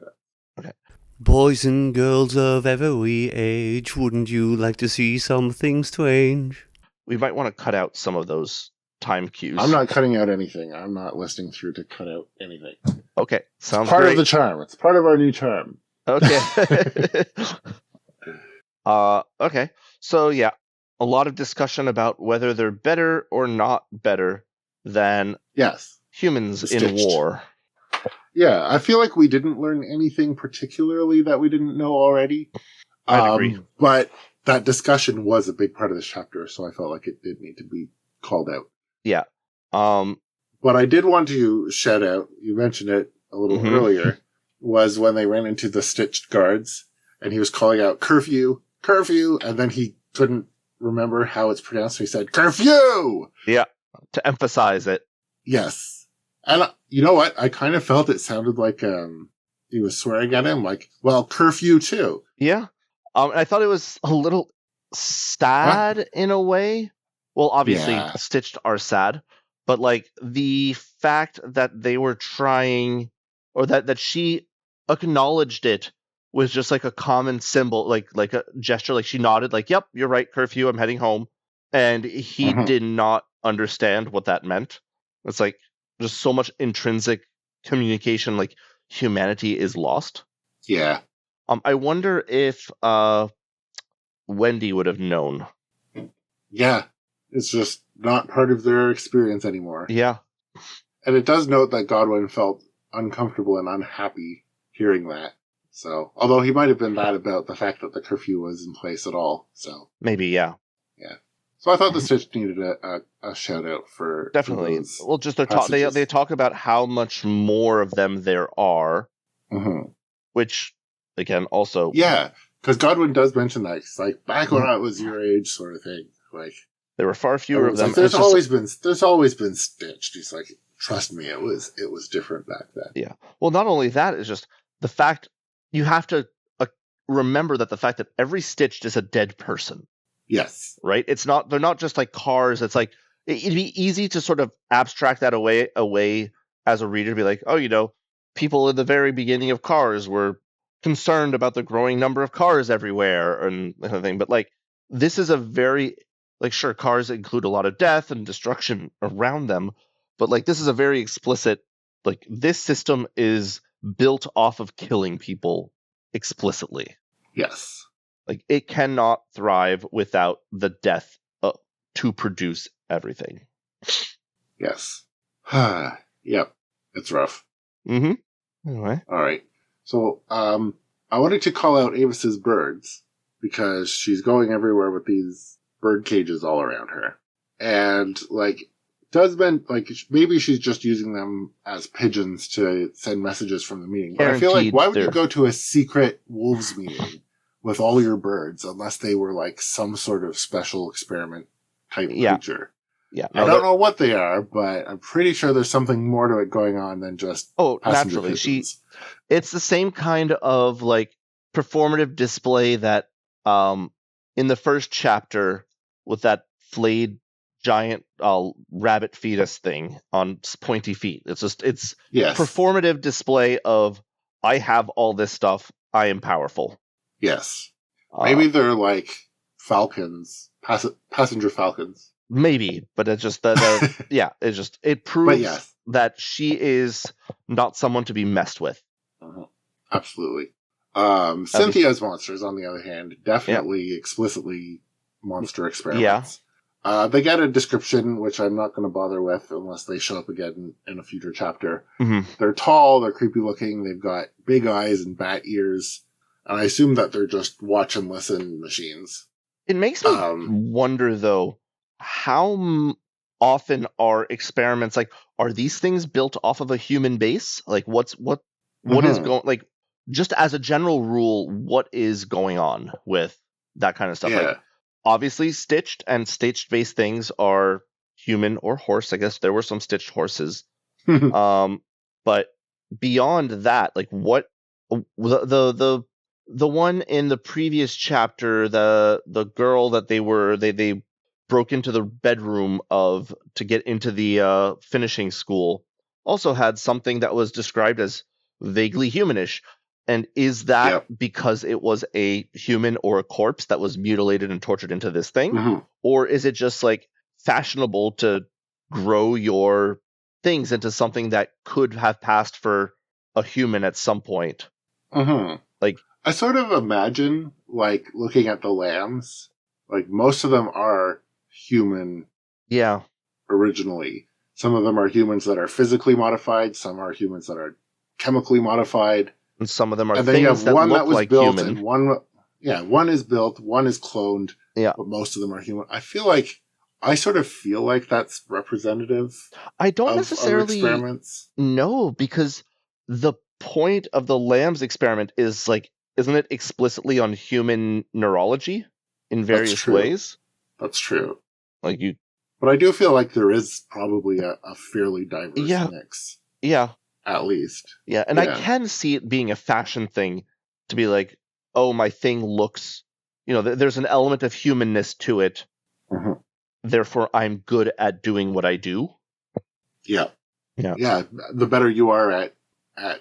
Okay. Boys and girls of every age, wouldn't you like to see something strange? We might want to cut out some of those time cues. I'm not cutting out anything. I'm not listening through to cut out anything. Okay. Sounds it's part great. of the charm. It's part of our new charm. Okay. Okay. So yeah, a lot of discussion about whether they're better or not better than humans in war. Yeah, I feel like we didn't learn anything particularly that we didn't know already. I'd agree. But that discussion was a big part of this chapter, so I felt like it did need to be called out. Yeah. What I did want to shout out, you mentioned it a little earlier, was when they ran into the stitched guards, and he was calling out curfew, curfew, and then he couldn't remember how it's pronounced, so he said curfew! Yeah, to emphasize it. Yes. And you know what? I kind of felt it sounded like he was swearing at him, like, well, curfew too. Yeah. I thought it was a little sad in a way. Well, obviously, stitched are sad, but like the fact that they were trying, or that she acknowledged it was just like a common symbol, like a gesture, like she nodded, like, yep, you're right, curfew, I'm heading home. And he did not understand what that meant. It's like just so much intrinsic communication, like humanity is lost. Yeah. I wonder if Wendy would have known. Yeah. It's just not part of their experience anymore. Yeah. And it does note that Godwin felt uncomfortable and unhappy hearing that. So, although he might have been mad about the fact that the curfew was in place at all. So maybe, yeah. Yeah. So I thought the Stitch needed a shout out for definitely. For well, just they talk about how much more of them there are, which again also because Godwin does mention that. He's like, back when I was your age, sort of thing. Like there were far fewer of them. Like, there's always been stitched. He's like, trust me, it was different back then. Yeah. Well, not only that, it's just the fact you have to remember that the fact that every stitched is a dead person. Yes. Right? They're not just like cars. It's like, it'd be easy to sort of abstract that away as a reader to be like, oh, people at the very beginning of cars were concerned about the growing number of cars everywhere and that kind of thing. But like, this is a very, like, sure, cars include a lot of death and destruction around them. But like, this is a very explicit, like, this system is built off of killing people explicitly. Yes. Like, it cannot thrive without the death to produce everything. Yes. Yep. It's rough. Anyway. All right. So, I wanted to call out Avis's birds because she's going everywhere with these bird cages all around her. And, like, maybe she's just using them as pigeons to send messages from the meeting. But I feel like, why would you go to a secret wolves meeting with all your birds unless they were like some sort of special experiment type creature? Yeah. I don't know what they are, but I'm pretty sure there's something more to it going on than just naturally. It's the same kind of like performative display that in the first chapter with that flayed giant rabbit fetus thing on pointy feet. It's performative display of I have all this stuff. I am powerful. Yes. Maybe they're like falcons, passenger falcons. Maybe, but it's just it proves that she is not someone to be messed with. Absolutely. Cynthia's monsters, on the other hand, definitely explicitly monster experiments. Yeah. They get a description, which I'm not going to bother with unless they show up again in a future chapter. They're tall, they're creepy looking, they've got big eyes and bat ears, and I assume that they're just watch and listen machines. It makes me Um, wonder, though, how often are experiments like, are these things built off of a human base? Like, what is mhm. going, like, just as a general rule, what is going on with that kind of stuff? Like, Yeah. obviously, stitched and stitched based things are human or horse. I guess there were some stitched horses. But beyond that, like, what the one in the previous chapter, the girl that they broke into the bedroom of to get into the finishing school also had something that was described as vaguely humanish. And is that Yep. because it was a human or a corpse that was mutilated and tortured into this thing? Mhm. Or is it just like fashionable to grow your things into something that could have passed for a human at some point? Mhm. Like, I sort of imagine, like, looking at the lambs, like, most of them are human yeah, originally. Some of them are humans that are physically modified, some are humans that are chemically modified. and some of them are And then you have things that one that look was like built human. and one is built, one is cloned, Yeah. but most of them are human. I sort of feel like that's representative I don't of necessarily experiments. know, because the point of the lambs experiment is like, isn't it explicitly on human neurology in That's various true. ways? That's true. Like, you, But I do feel like there is probably a fairly diverse yeah, mix, yeah, at least. yeah. And I Yeah. can see it being a fashion thing to be like, oh, my thing looks, there's an element of humanness to it. Mhm. Therefore, I'm good at doing what I do. Yeah. Yeah. Yeah. The better you are at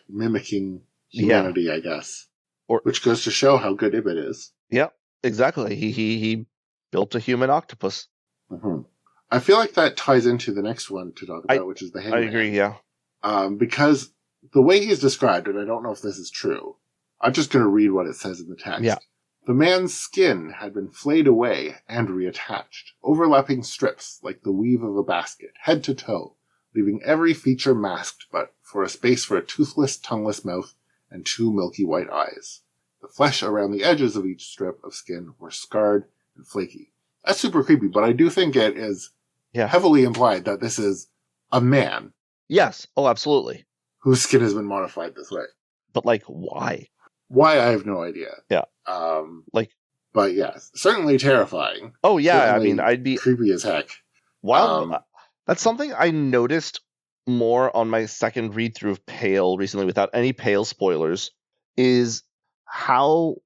mimicking Yeah. humanity, I guess. Or, Which goes to show how good Ibit is. yeah, exactly. He built a human octopus. Mhm. I feel like that ties into the next one to talk I about, which is the I agree. Hangman. Yeah. Because the way he's described, and I don't know if this is true, I'm just going to read what it says in the text. Yeah. The man's skin had been flayed away and reattached, overlapping strips like the weave of a basket, head to toe, leaving every feature masked but for a space for a toothless, tongueless mouth and two milky white eyes. The flesh around the edges of each strip of skin were scarred and flaky. That's super creepy, but I do think it is heavily implied that this is a man. Yes. Oh, absolutely. Whose skin has been modified this way. But, like, why? Why, I have no idea. Yeah. But yeah, certainly terrifying. Oh, yeah. Certainly I mean, I'd be creepy as heck. wild. That's something I noticed more on my second read through of Pale recently, without any Pale spoilers, is how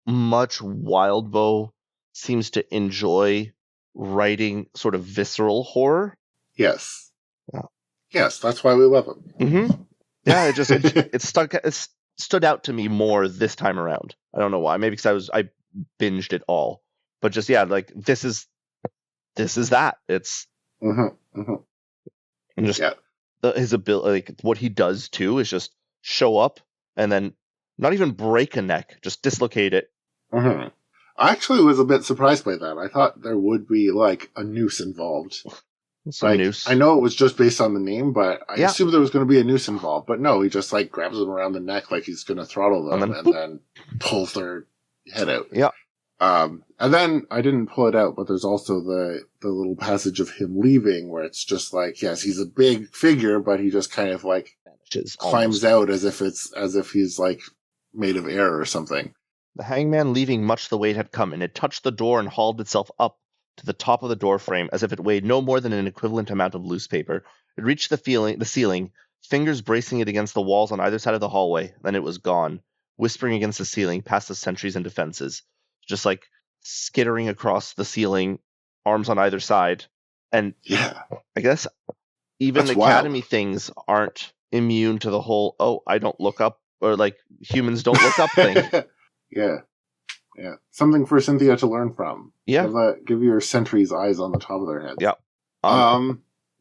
much Wildbow seems to enjoy writing sort of visceral horror. Yes. Yeah. Yes, that's why we love him. Mm-hmm. Yeah, it stood out to me more this time around. I don't know why. Maybe because I binged it all. But just, yeah, like, this is that. It's and just his ability, like, what he does too is just show up and then not even break a neck, just dislocate it. Mm-hmm. I actually was a bit surprised by that. I thought there would be like a noose involved. Some noose. I know it was just based on the name, but I assumed there was going to be a noose involved. But no, he just like grabs them around the neck like he's going to throttle them and then pulls their head out. Yeah. And then I didn't pull it out, but there's also the little passage of him leaving where it's just like, yes, he's a big figure, but he just kind of like climbs out as if he's like made of air or something. The hangman leaving much the weight had come, and it touched the door and hauled itself up to the top of the door frame as if it weighed no more than an equivalent amount of loose paper. It reached the ceiling, fingers bracing it against the walls on either side of the hallway. Then it was gone, whispering against the ceiling past the sentries and defenses, just like skittering across the ceiling, arms on either side. And yeah, I guess even that's Academy wild. things aren't immune to the whole, oh, I don't look up, or like humans don't look up thing. Yeah. Yeah. Something for Cynthia to learn from. Yeah. Give your sentries eyes on the top of their heads. Yeah.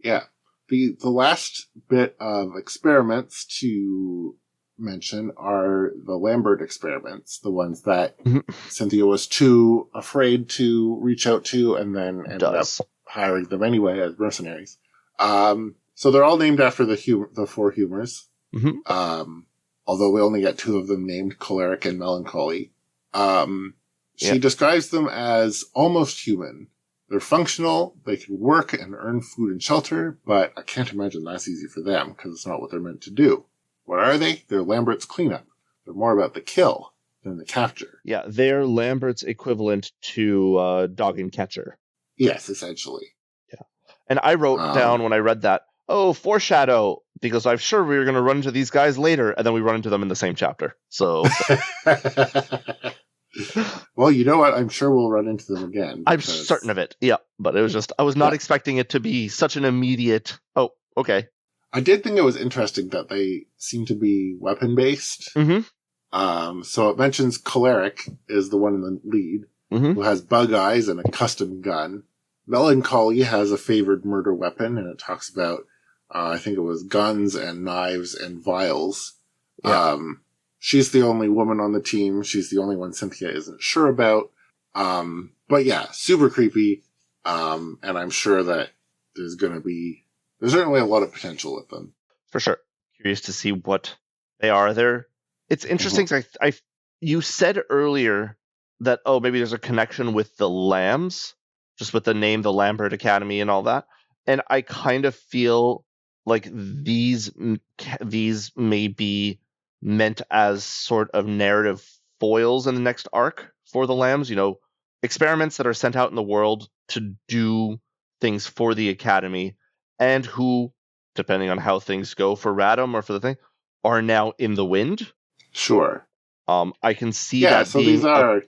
Yeah. The last bit of experiments to mention are the Lambert experiments, the ones that Cynthia was too afraid to reach out to and then ended up hiring them anyway as mercenaries. So they're all named after the four humors. Mm-hmm. Although we only get two of them named, Choleric and Melancholy. She describes them as almost human. They're functional, they can work and earn food and shelter, but I can't imagine that's easy for them, because it's not what they're meant to do. What are they? They're Lambert's cleanup. They're more about the kill than the capture. Yeah, they're Lambert's equivalent to Dog and Catcher. Yes, essentially. Yeah. And I wrote down when I read that, foreshadow, because I'm sure we were going to run into these guys later, and then we run into them in the same chapter. So... Well, you know what? I'm sure we'll run into them again. I'm certain of it. Yeah, but it was just I was not expting it to be such an immediate. Oh, okay. I did think it was interesting that they seem to be weapon based. Mm-hmm. So it mentions Choleric is the one in the lead, who has bug eyes and a custom gun. Melancholy has a favored murder weapon, and it talks about I think it was guns and knives and vials. Yeah. She's the only woman on the team. She's the only one Cynthia isn't sure about. But yeah, super creepy. And I'm sure that there's certainly a lot of potential with them. For sure. Curious to see what they are there. It's interesting. You said earlier that, maybe there's a connection with the Lambs, just with the name, the Lambert Academy and all that. And I kind of feel like these may be meant as sort of narrative foils in the next arc for the Lambs, experiments that are sent out in the world to do things for the Academy, and who, depending on how things go for Radom or for the thing, are now in the wind. Sure. I can see that being I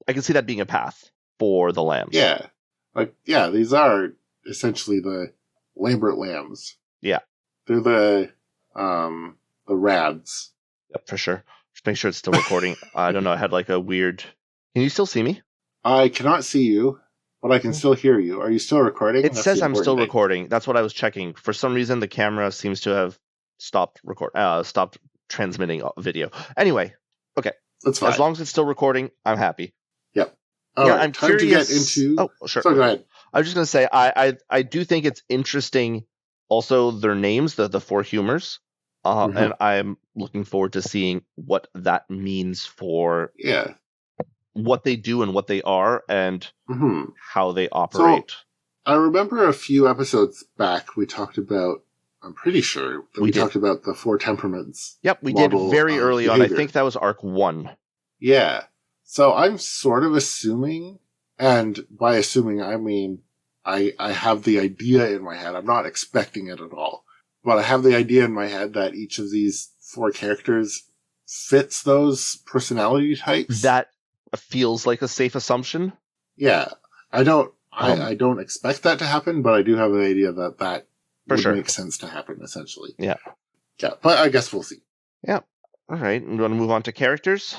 can see that being a path for the Lambs. Yeah. These are essentially the Lambert Lambs. Yeah. They're the Rads. Yep, for sure. Just make sure it's still recording. I don't know. I had like a weird... Can you still see me? I cannot see you, but I can still hear you. Are you still recording? It says I'm still recording. That's what I was checking. For some reason, the camera seems to have stopped transmitting video. Anyway, okay. That's fine. As long as it's still recording, I'm happy. Yep. All right. I'm time curious. To get into... Oh, sure. So go ahead. I was just going to say, I do think it's interesting also their names, the four humors. And I'm looking forward to seeing what that means for what they do and what they are and how they operate. So, I remember a few episodes back we talked about, I'm pretty sure, that we talked about the four temperaments. Yep, we did very early on. I think that was arc 1. Yeah. So I'm sort of assuming, and by assuming I mean I have the idea in my head. I'm not expecting it at all. But I have the idea in my head that each of these four characters fits those personality types. That feels like a safe assumption. Yeah. I don't expect that to happen, but I do have the idea that would make sense to happen, essentially. Yeah. Yeah, but I guess we'll see. Yeah. All right. You want to move on to characters?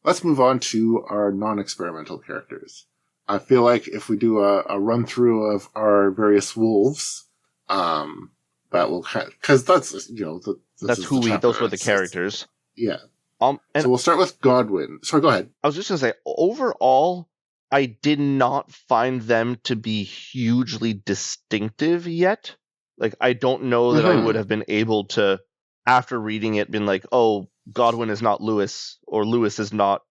Let's move on to our non-experimental characters. I feel like if we do a run-through of our various wolves, that will because that's those were the characters. Yeah. And so we'll start with Godwin. Sorry, go ahead. I was just gonna say, overall, I did not find them to be hugely distinctive yet. Like, I don't know that I would have been able to, after reading it, been like, oh, Godwin is not Lewis, or Lewis is not,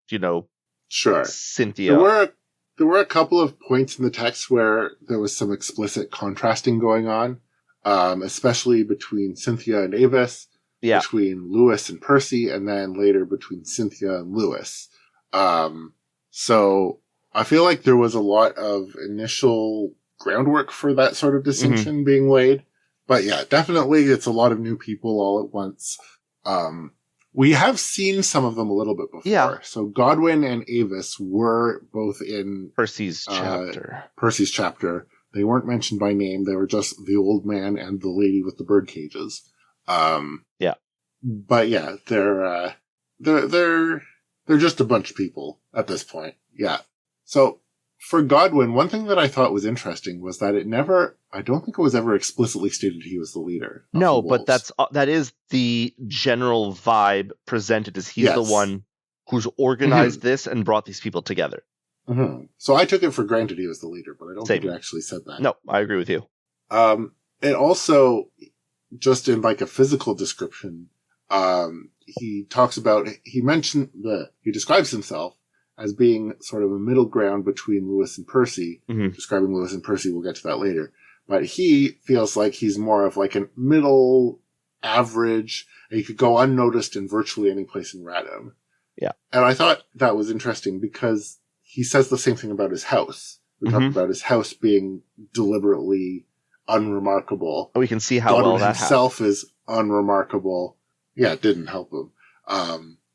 sure, Cynthia. There were a couple of points in the text where there was some explicit contrasting going on. Especially between Cynthia and Avis, between Lewis and Percy, and then later between Cynthia and Lewis. So I feel like there was a lot of initial groundwork for that sort of distinction being laid. But yeah, definitely it's a lot of new people all at once. We have seen some of them a little bit before. Yeah. So Godwin and Avis were both in Percy's chapter. They weren't mentioned by name. They were just the old man and the lady with the bird cages. Yeah. But yeah, they're just a bunch of people at this point. Yeah. So for Godwin, one thing that I thought was interesting was that I don't think it was ever explicitly stated he was the leader. No, but that is the general vibe presented, as he's the one who's organized this and brought these people together. So I took it for granted he was the leader, but I don't think it actually said that. No, I agree with you. It also, just in like a physical description, he describes himself as being sort of a middle ground between Lewis and Percy. Mhm. Describing Lewis and Percy, we'll get to that later. But he feels like he's more of like a middle average, and he could go unnoticed in virtually any place in Radham. Yeah. And I thought that was interesting because he says the same thing about his house. We talked about his house being deliberately unremarkable. We can see how Godwin well that himself is unremarkable. Yeah, it didn't help him.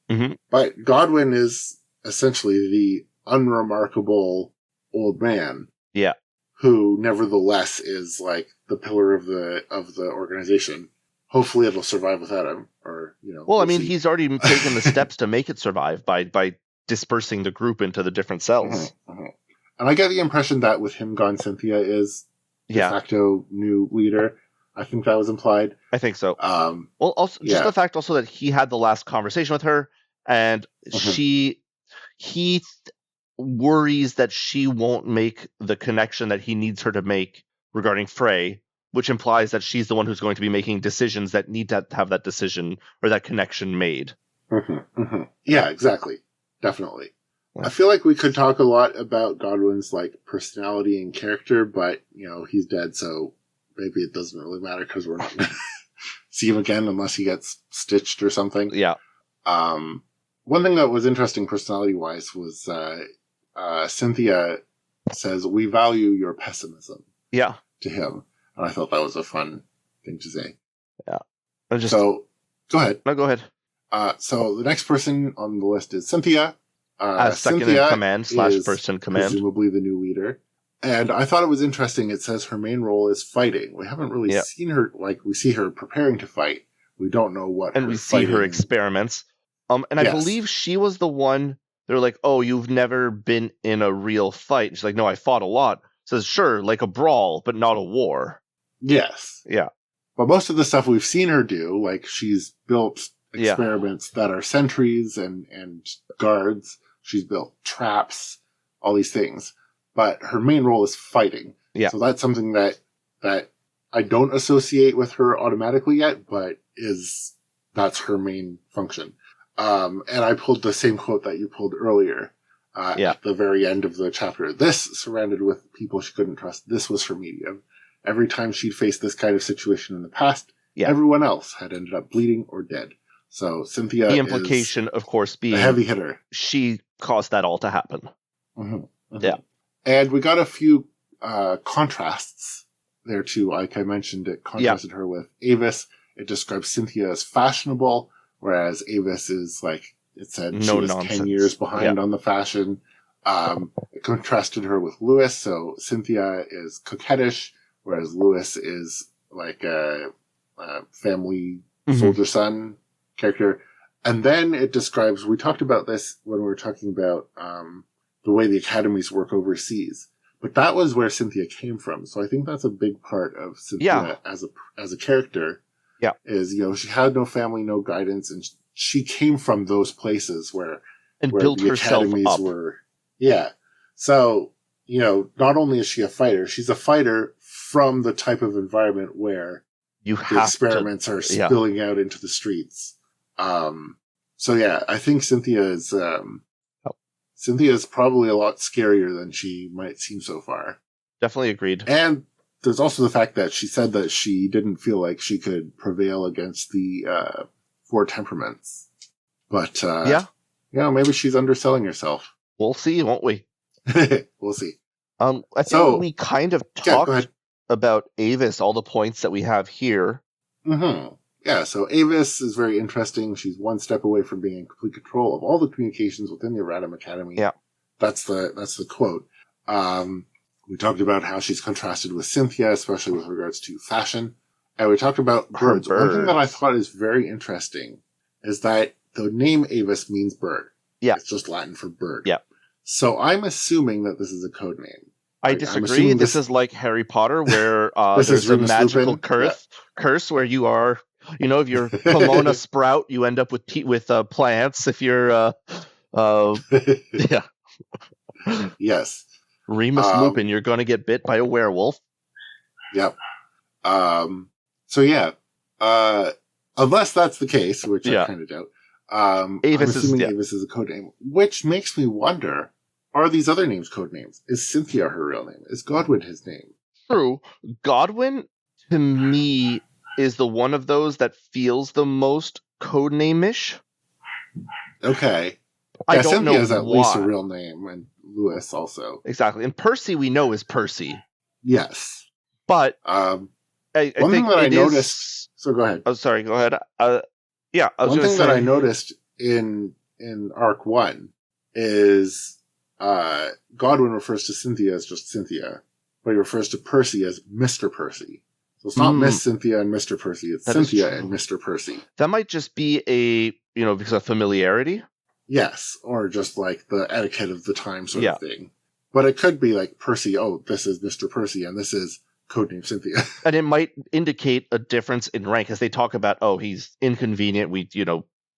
Mhm. But Godwin is essentially the unremarkable old man. Yeah. Who nevertheless is like the pillar of the organization. Hopefully it'll survive without him, or, you know. Well, I we'll mean, see. he's already taken the steps to make it survive by dispersing the group into the different cells. And I get the impression that with him gone, Cynthia is de facto new leader. I think that was implied. I think so. Well, also just the fact also that he had the last conversation with her, and he worries that she won't make the connection that he needs her to make regarding Frey, which implies that she's the one who's going to be making decisions that need to have that decision or that connection made. Yeah, exactly. Definitely. I feel like we could talk a lot about Godwin's like personality and character, but you know, he's dead, so maybe it doesn't really matter because we're not going to see him again unless he gets stitched or something. Yeah. One thing that was interesting personality-wise was Cynthia says, "We value your pessimism." Yeah. To him, and I thought that was a fun thing to say. Yeah. So, go ahead. No, go ahead. So the next person on the list is Cynthia. As second Cynthia in command / first in command. Presumably the new leader. And I thought it was interesting. It says her main role is fighting. We haven't really seen her, like, we see her preparing to fight. We don't know what. And we see her experiments. And I believe she was the one, they're like, oh, you've never been in a real fight. And she's like, no, I fought a lot. Says, sure, like a brawl, but not a war. Yes. Yeah. But most of the stuff we've seen her do, like she's built experiments that are sentries and guards. She's built traps, all these things. But her main role is fighting. Yeah. So that's something that I don't associate with her automatically yet, but that's her main function. And I pulled the same quote that you pulled earlier. At the very end of the chapter. This, surrounded with people she couldn't trust, this was her medium. Every time she'd faced this kind of situation in the past, everyone else had ended up bleeding or dead. So Cynthia the implication, of course, being a heavy hitter. She caused that all to happen. Yeah. And we got a few contrasts there too. Like I mentioned, it contrasted her with Avis. It describes Cynthia as fashionable, whereas Avis is like, it said she was nonsense. 10 years behind on the fashion. It contrasted her with Lewis. So Cynthia is coquettish, whereas Lewis is like a family soldier son character. And then it describes, we talked about this when we were talking about the way the academies work overseas. But that was where Cynthia came from. So I think that's a big part of Cynthia as a character. Yeah. Is, you know, she had no family, no guidance, and she came from those places where built the herself academies up. were. Yeah. So, you know, not only is she a fighter, she's a fighter from the type of environment where the experiments are spilling out into the streets. So yeah, I think Cynthia is probably a lot scarier than she might seem so far. Definitely agreed. And there's also the fact that she said that she didn't feel like she could prevail against the four temperaments. But you know, maybe she's underselling herself. We'll see, won't we? We'll see. I think we kind of talked about Avis, all the points that we have here. Yeah, so Avis is very interesting. She's one step away from being in complete control of all the communications within the Radham Academy. Yeah. That's the quote. We talked about how she's contrasted with Cynthia, especially with regards to fashion. And we talked about birds. One thing that I thought is very interesting is that the name Avis means bird. Yeah. It's just Latin for bird. Yeah. So I'm assuming that this is a code name. I disagree. This is like Harry Potter, where there's a magical curse where you are, you know, if you're Pomona Sprout, you end up with plants. If you're, yes. Remus Lupin, you're going to get bit by a werewolf. Yep. So yeah, unless that's the case, which I kind of doubt, I'm Avis assuming is, yeah. Avis is a code name, which makes me wonder, are these other names code names? Is Cynthia her real name? Is Godwin his name? True. Godwin, to me, is the one of those that feels the most codename-ish. Okay. I Yeah, don't Cynthia know is at least a why. real name, and Lewis also. Exactly. And Percy, we know, is Percy. Yes. But I I one thing think that I it noticed. is... So go ahead. Oh, sorry, go ahead. Yeah, I was One going to thing say... that I noticed in Arc 1 is Godwin refers to Cynthia as just Cynthia, but he refers to Percy as Mr. Percy. So it's not Miss Cynthia and Mr. Percy, it's That Cynthia and Mr. Percy. That might just be because of familiarity. Yes, or just like the etiquette of the time sort Yeah. of thing. But it could be like Percy, oh, this is Mr. Percy, and this is codename Cynthia. And it might indicate a difference in rank, as they talk about, oh, he's inconvenient. We,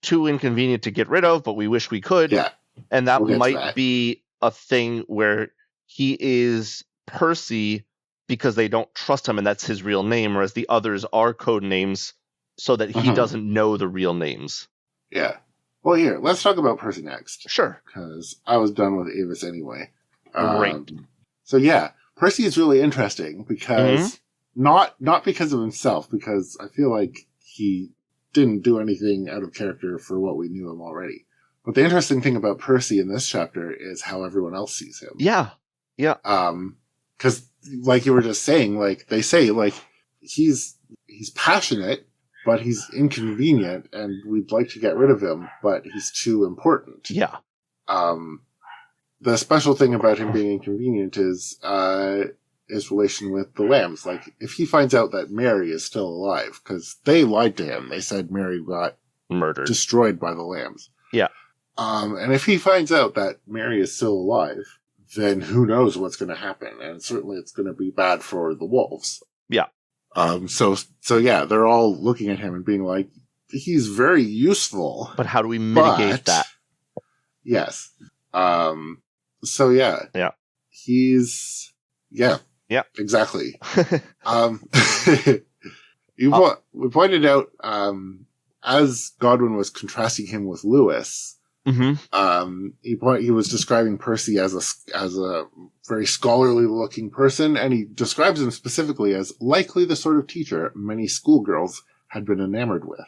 too inconvenient to get rid of, but we wish we could. Yeah. And that We'll get to might that. be a thing where he is Percy because they don't trust him, and that's his real name, whereas the others are code names so that he doesn't know the real names. Yeah. Well, here, let's talk about Percy next. Sure. Because I was done with Avis anyway. Great. So yeah, Percy is really interesting because not because of himself, because I feel like he didn't do anything out of character for what we knew him already. But the interesting thing about Percy in this chapter is how everyone else sees him. Yeah. Yeah. Because like you were just saying, like they say, like he's passionate, but he's inconvenient, and we'd like to get rid of him, but he's too important. Yeah. The special thing about him being inconvenient is his relation with the Lambs. Like, if he finds out that Mary is still alive, because they lied to him, they said Mary got murdered, destroyed by the Lambs. Yeah. And if he finds out that Mary is still alive, then who knows what's going to happen, and certainly it's going to be bad for the wolves. Yeah. So yeah, they're all looking at him and being like, he's very useful. But how do we mitigate that? Yes. So yeah. Yeah. He's, yeah. Yeah. Exactly. We pointed out, as Godwin was contrasting him with Lewis, he was describing Percy as a very scholarly looking person, and he describes him specifically as likely the sort of teacher many schoolgirls had been enamored with.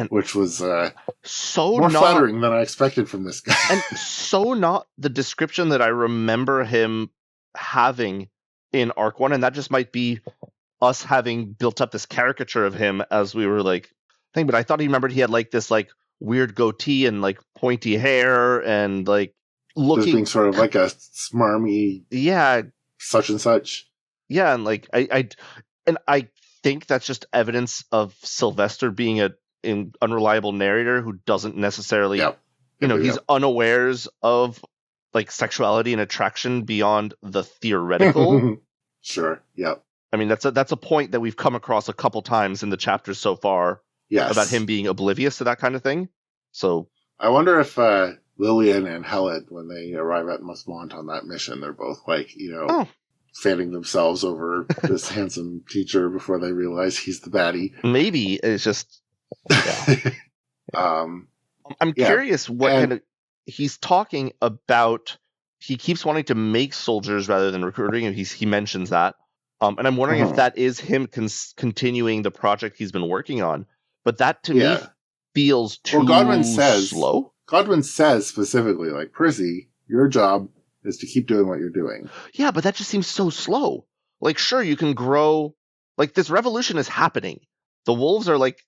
Which was more flattering than I expected from this guy. And so not the description that I remember him having in Arc 1, and that just might be us having built up this caricature of him as we were like thing, but I thought he remembered he had like this like weird goatee and like pointy hair and like looking just being sort of like a smarmy such and such. Yeah, and like I think that's just evidence of Sylvester being an unreliable narrator who doesn't necessarily he's unawares of like sexuality and attraction beyond the theoretical. Sure. Yep. I mean, that's a point that we've come across a couple times in the chapters so far. Yes. About him being oblivious to that kind of thing. So I wonder if Lillian and Helen, when they arrive at Musmont on that mission, they're both like, fanning themselves over this handsome teacher before they realize he's the baddie. Maybe it's just I'm curious what kind of he's talking about. He keeps wanting to make soldiers rather than recruiting. He mentions that. And I'm wondering if that is him continuing the project he's been working on. But that to me feels too slow. Godwin says specifically, like, Percy, your job is to keep doing what you're doing. Yeah, but that just seems so slow. Like, sure, you can grow. Like, this revolution is happening. The wolves are like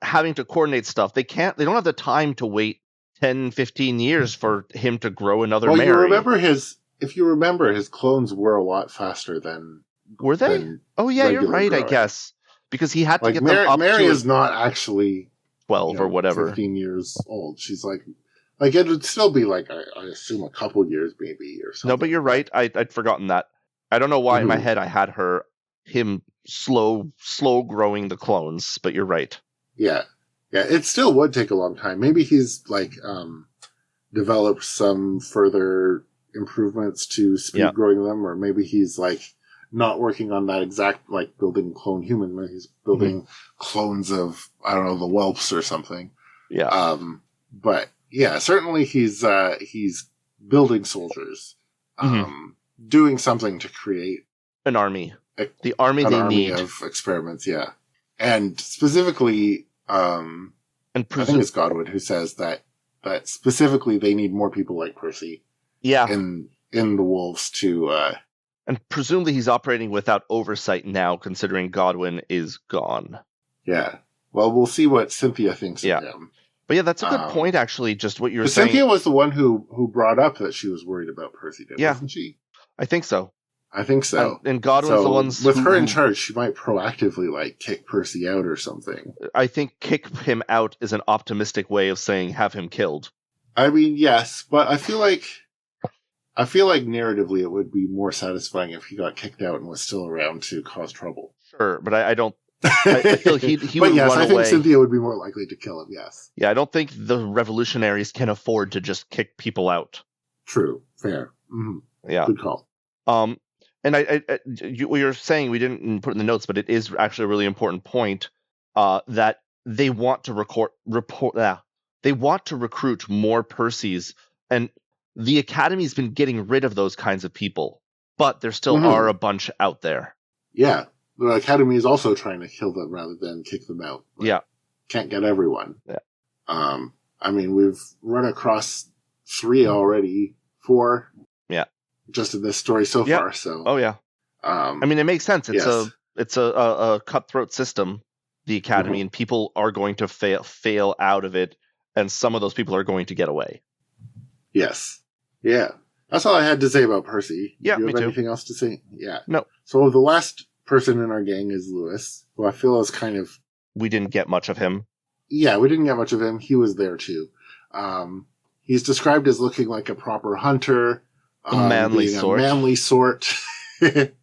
having to coordinate stuff. They don't have the time to wait 10, 15 years for him to grow another Mary. If you remember, his clones were a lot faster than... Were they? Oh, yeah, you're right, growing. I guess. Because he had to get them up Mary to... is not actually... 12 or whatever. 15 years old. She's like it would still be like, I assume a couple years maybe or something. No, but you're right. I'd forgotten that. I don't know why in my head I had him slow growing the clones, but you're right. Yeah. Yeah, it still would take a long time. Maybe he's developed some further improvements to speed growing them, or maybe he's not working on that exact building clone human, but he's building clones of, I don't know, the whelps or something. Yeah. But yeah, certainly he's building soldiers, doing something to create an army. The army an they army need. of experiments, yeah. And specifically, And I think it's Godwin who says that specifically they need more people like Percy in the Wolves to... and presumably he's operating without oversight now, considering Godwin is gone. Yeah. Well, we'll see what Cynthia thinks of him. But yeah, that's a good point, actually, just what you were saying. Cynthia was the one who brought up that she was worried about Percy, wasn't she? I think so. I think so. And Godwin's the ones with her in charge, she might proactively like kick Percy out or something. I think kick him out is an optimistic way of saying have him killed. I mean, yes, but I feel like narratively it would be more satisfying if he got kicked out and was still around to cause trouble. Sure, but I don't. I feel he but would yes, run I away. think Cynthia would be more likely to kill him. Yes. Yeah, I don't think the revolutionaries can afford to just kick people out. True. Fair. Mm-hmm. Yeah. Good call. And we were saying, we didn't put in the notes, but it is actually a really important point that they want to they want to recruit more Percys, and the Academy's been getting rid of those kinds of people, but there still are a bunch out there. Yeah, the Academy is also trying to kill them rather than kick them out. Can't get everyone. Yeah. I mean, we've run across 3 already, 4. Yeah. Just in this story so far. So. Oh yeah. I mean, it makes sense. It's a cutthroat system, the Academy, and people are going to fail out of it, and some of those people are going to get away. Yes. Yeah. That's all I had to say about Percy. Yeah, Do you have me too. anything else to say? Yeah. No. So the last person in our gang is Lewis, who I feel is kind of... We didn't get much of him. Yeah, we didn't get much of him. He was there too. He's described as looking like a proper hunter. A manly sort. Yep.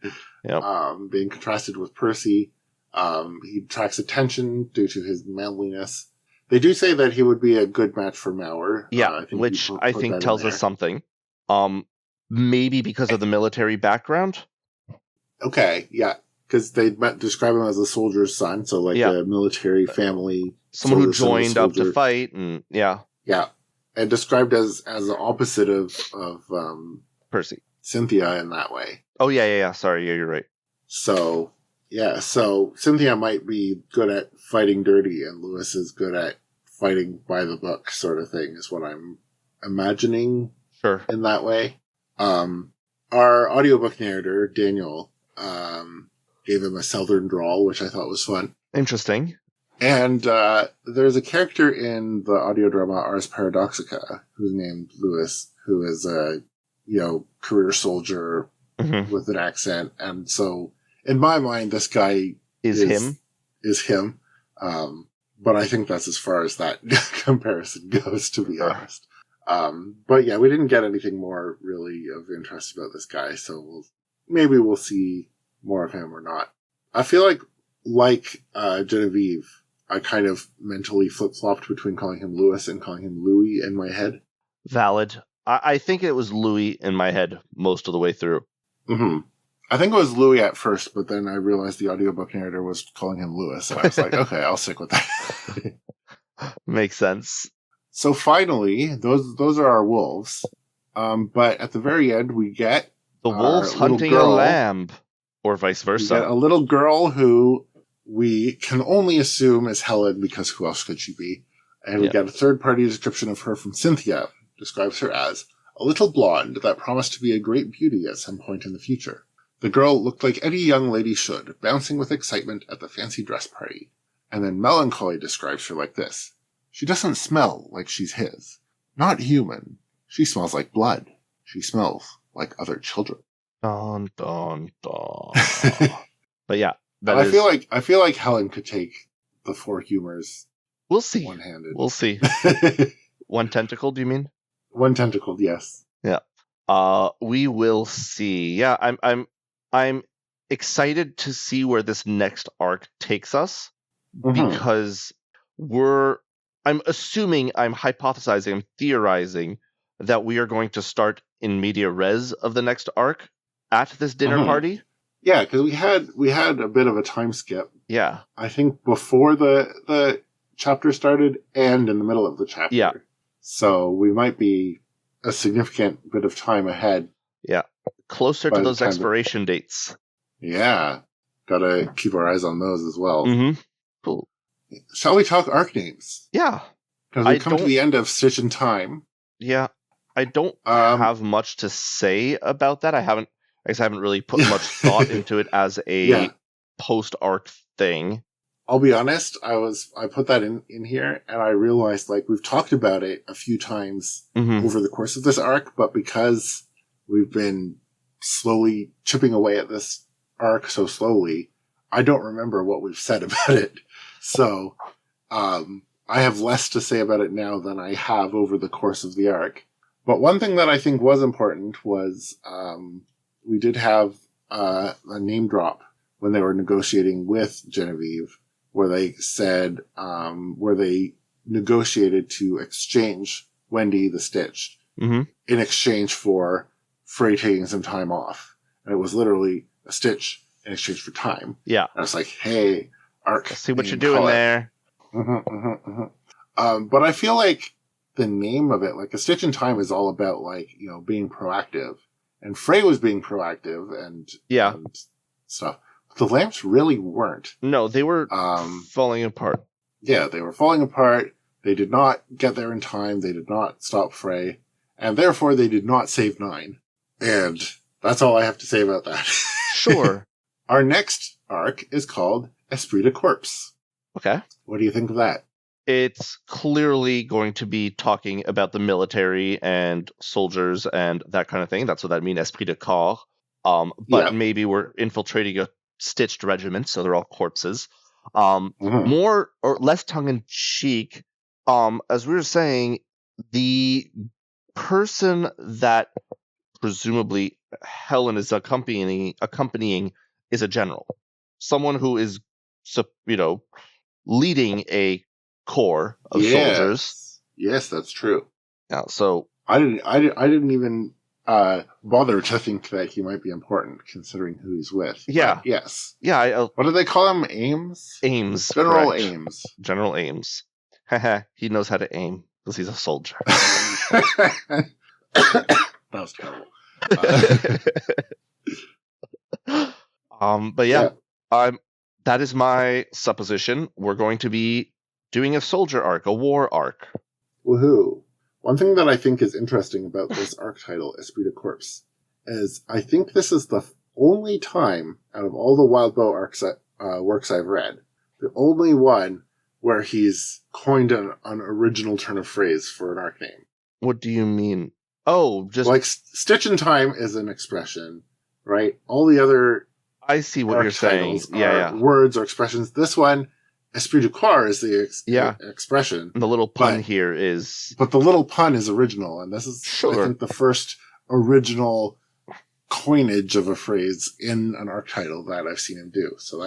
Being contrasted with Percy. He attracts attention due to his manliness. They do say that he would be a good match for Mauer. Yeah, which I think tells us something. Maybe because of the military background. Okay, yeah. Because they describe him as a soldier's son, so like a military family. Someone who joined up to fight, and yeah. And described as the opposite of Percy. Cynthia in that way. Oh, yeah. Sorry, you're right. So Cynthia might be good at fighting dirty, and Lewis is good at fighting by the book, sort of thing, is what I'm imagining. Sure. In that way. Our audiobook narrator, Daniel, gave him a southern drawl, which I thought was fun. Interesting. And there's a character in the audio drama Ars Paradoxica who's named Lewis, who is a career soldier with an accent, and so in my mind, this guy is him. But I think that's as far as that comparison goes, to be honest. But yeah, we didn't get anything more really of interest about this guy, so maybe we'll see more of him or not. I feel like Genevieve, I kind of mentally flip-flopped between calling him Lewis and calling him Louis in my head. Valid. I think it was Louis in my head most of the way through. I think it was Louis at first, but then I realized the audiobook narrator was calling him Lewis, and I was like, okay, I'll stick with that. Makes sense. So finally, those are our wolves. But at the very end, we get the wolves hunting a lamb, or vice versa. We get a little girl who we can only assume is Helen, because who else could she be? And we get a third-party description of her from Cynthia, describes her as a little blonde that promised to be a great beauty at some point in the future. The girl looked like any young lady should, bouncing with excitement at the fancy dress party. And then Melancholy describes her like this. She doesn't smell like she's his. Not human. She smells like blood. She smells like other children. Dun, dun, dun. But yeah. I feel like Helen could take the 4 humors. We'll see. One-handed. We'll see. One tentacle, do you mean? One tentacled, yes. Yeah. We will see. Yeah, I'm excited to see where this next arc takes us, because I'm hypothesizing, I'm theorizing that we are going to start in media res of the next arc at this dinner party. Yeah, because we had a bit of a time skip. Yeah. I think before the chapter started and in the middle of the chapter. Yeah. So we might be a significant bit of time ahead. Yeah. Closer By to the those time expiration dates. Yeah. Gotta keep our eyes on those as well. Mm-hmm. Cool. Shall we talk arc names? Yeah. Because we come to the end of Stitch in Time. Yeah. I don't have much to say about that. I haven't really put much thought into it as a post-arc thing. I'll be honest, I put that in here and I realized like we've talked about it a few times over the course of this arc, but because we've been slowly chipping away at this arc so slowly, I don't remember what we've said about it. So, I have less to say about it now than I have over the course of the arc. But one thing that I think was important was, we did have, a name drop when they were negotiating with Genevieve, where they said, where they negotiated to exchange Wendy the Stitched in exchange for Frey taking some time off. And it was literally a Stitch in exchange for time. Yeah. And I was like, hey, arc. I see what you're doing there. But I feel like the name of it, like A Stitch in Time, is all about like, you know, being proactive. And Frey was being proactive and stuff. The lamps really weren't. No, they were falling apart. Yeah, they were falling apart. They did not get there in time. They did not stop Frey. And therefore, they did not save 9. And that's all I have to say about that. Sure. Our next arc is called Esprit de Corps. Okay. What do you think of that? It's clearly going to be talking about the military and soldiers and that kind of thing. That's what that means, Esprit de Corps. But maybe we're infiltrating a stitched regiment, so they're all corpses. More or less tongue-in-cheek, as we were saying, the person that presumably Helen is accompanying is a general. Someone who is, leading a corps of soldiers. Yes, that's true. Yeah, so I didn't even bother to think that he might be important, considering who he's with. Yeah. But yes. Yeah. What do they call him? Ames? Ames. General correct. Ames. General Ames. He knows how to aim because he's a soldier. That was terrible. But yeah. That is my supposition. We're going to be doing a soldier arc, a war arc. Woohoo. One thing that I think is interesting about this arc title, Esprit de Corps, is I think this is the only time out of all the Wild Bow arcs works I've read, the only one where he's coined an original turn of phrase for an arc name. What do you mean? Oh, just... Like, Stitch in Time is an expression, right? All the other... I see what you're saying. Yeah. Words or expressions. This one, Esprit de Corps is the expression. And the little pun here is... But the little pun is original, and this is, I think, the first original coinage of a phrase in an arc title that I've seen him do. So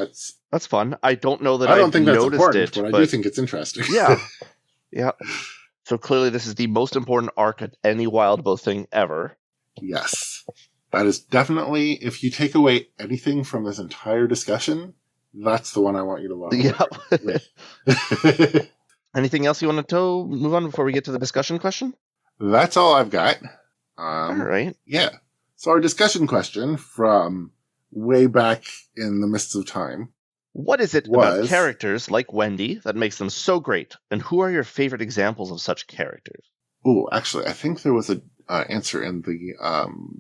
that's fun. I don't know that I don't think that's important, but I do think it's interesting. Yeah. Yeah. So clearly this is the most important arc at any Wild Bow thing ever. Yes. That is definitely, if you take away anything from this entire discussion, that's the one I want you to walk away. Anything else you want to move on before we get to the discussion question? That's all I've got. All right. Yeah. So our discussion question from way back in the mists of time. What is it about characters like Wendy that makes them so great? And who are your favorite examples of such characters? Oh, actually, I think there was an answer in the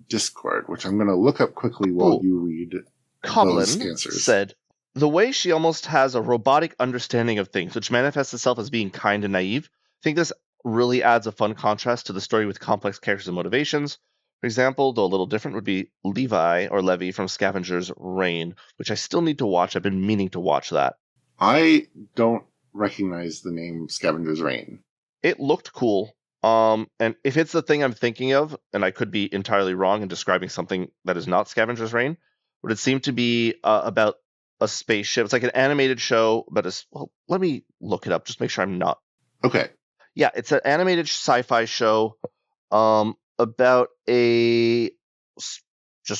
Discord, which I'm going to look up quickly while you read those answers. Said, the way she almost has a robotic understanding of things, which manifests itself as being kind and naive. I think this really adds a fun contrast to the story with complex characters and motivations. For example, though a little different, would be Levi from Scavenger's Reign, which I still need to watch. I've been meaning to watch that. I don't recognize the name Scavenger's Reign. It looked cool. And if it's the thing I'm thinking of, and I could be entirely wrong in describing something that is not Scavenger's Reign, but it seemed to be about a spaceship. It's like an animated show, but let me look it up. Just make sure I'm not. Okay. Yeah, it's an animated sci-fi show about just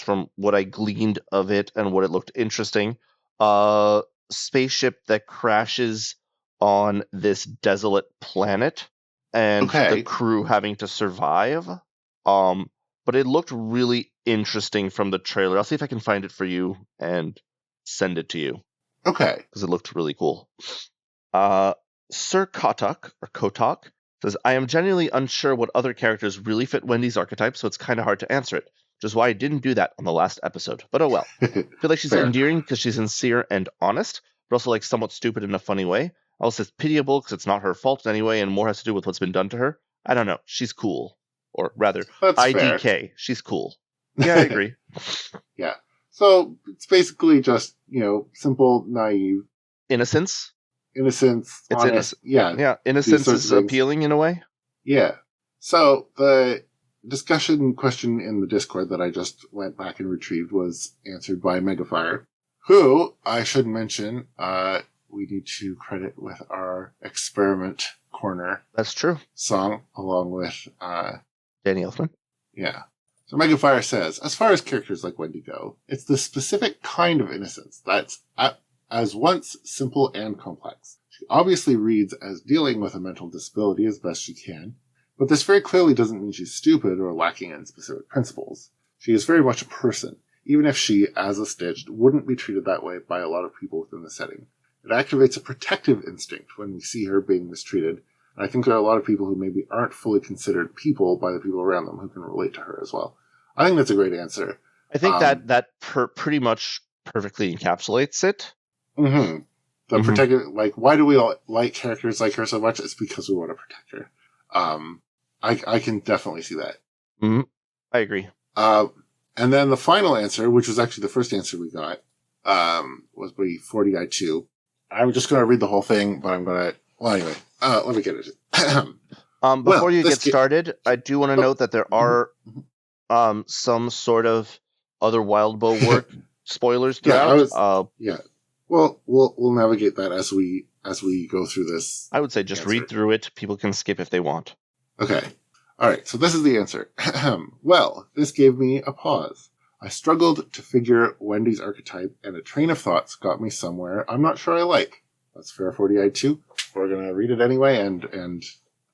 from what I gleaned of it and what it looked interesting, spaceship that crashes on this desolate planet. and the Okay. crew having to survive. But it looked really interesting from the trailer. I'll see if I can find it for you and send it to you Okay. because it looked really cool. Sir Kotak says, I am genuinely unsure what other characters really fit Wendy's archetype, so it's kind of hard to answer it, which is why I didn't do that on the last episode. But oh well. I feel like she's Fair. endearing because she's sincere and honest, but also like somewhat stupid in a funny way. Also, it's pitiable because it's not her fault anyway, and more has to do with what's been done to her. I don't know. She's cool. Or rather, That's fair. IDK. She's cool. Yeah, I agree. Yeah. So it's basically just, simple, naive, Innocence. innocence, It's honest. innocent. Yeah. Yeah, innocence sorts is of things. appealing in a way. Yeah. So the discussion question in the Discord that I just went back and retrieved was answered by Megafire, who I should mention, we need to credit with our Experiment Corner That's true. song along with, Danny Elfman. yeah. So Megafire says, as far as characters like Wendy go, it's the specific kind of innocence that's as once simple and complex. She obviously reads as dealing with a mental disability as best she can, but this very clearly doesn't mean she's stupid or lacking in specific principles. She is very much a person, even if she, as a Stitched, wouldn't be treated that way by a lot of people within the setting. It activates a protective instinct when we see her being mistreated, and I think there are a lot of people who maybe aren't fully considered people by the people around them who can relate to her as well. I think that's a great answer. I think that pretty much perfectly encapsulates it. Mm-hmm. The Mhm. protective, why do we all like characters like her so much? It's because we want to protect her. I can definitely see that. Mm-hmm. I agree. And then the final answer, which was actually the first answer we got, was by 40i2. I'm just going to read the whole thing, but anyway, let me get it. Before you get started, I do want to note that there are some sort of other Wild Bow work spoilers throughout. Yeah. Well, we'll navigate that as we go through this. I would say just read through it. People can skip if they want. Okay. All right. So this is the answer. Well, this gave me a pause. I struggled to figure Wendy's archetype, and a train of thoughts got me somewhere I'm not sure I like. That's fair 40i2. We're going to read it anyway and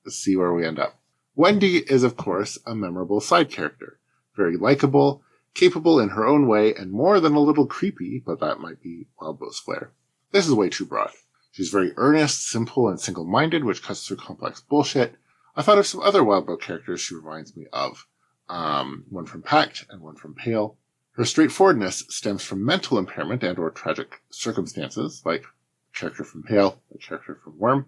see where we end up. Wendy is, of course, a memorable side character. Very likable, capable in her own way, and more than a little creepy, but that might be Wildbow's flair. This is way too broad. She's very earnest, simple, and single-minded, which cuts through complex bullshit. I thought of some other Wildbow characters she reminds me of. One from Pact and one from Pale. Her straightforwardness stems from mental impairment and or tragic circumstances, like a character from Pale, a character from Worm.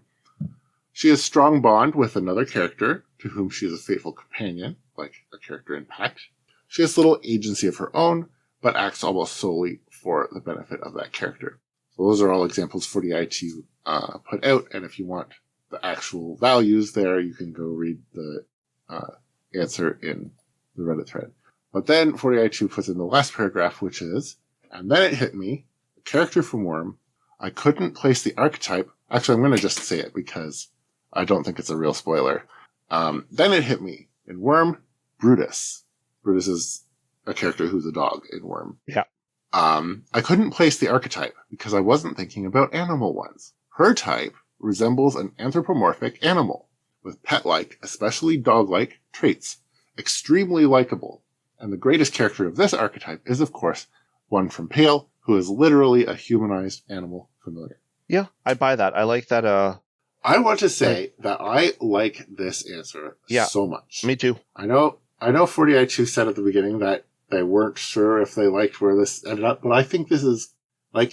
She has strong bond with another character, to whom she is a faithful companion, like a character in Pact. She has little agency of her own, but acts almost solely for the benefit of that character. So those are all examples 40i to put out, and if you want the actual values there, you can go read the answer in the Reddit thread. But then 40i2 puts in the last paragraph, which is, and then it hit me, a character from Worm, I couldn't place the archetype. Actually, I'm going to just say it because I don't think it's a real spoiler. Then it hit me. In Worm, Brutus. Brutus is a character who's a dog in Worm. Yeah. I couldn't place the archetype because I wasn't thinking about animal ones. Her type resembles an anthropomorphic animal with pet-like, especially dog-like traits. Extremely likable. And the greatest character of this archetype is, of course, one from Pale, who is literally a humanized animal familiar. Yeah, I buy that. I like that. I want to say that I like this answer so much. Me too. I know 40i2 said at the beginning that they weren't sure if they liked where this ended up, but I think this is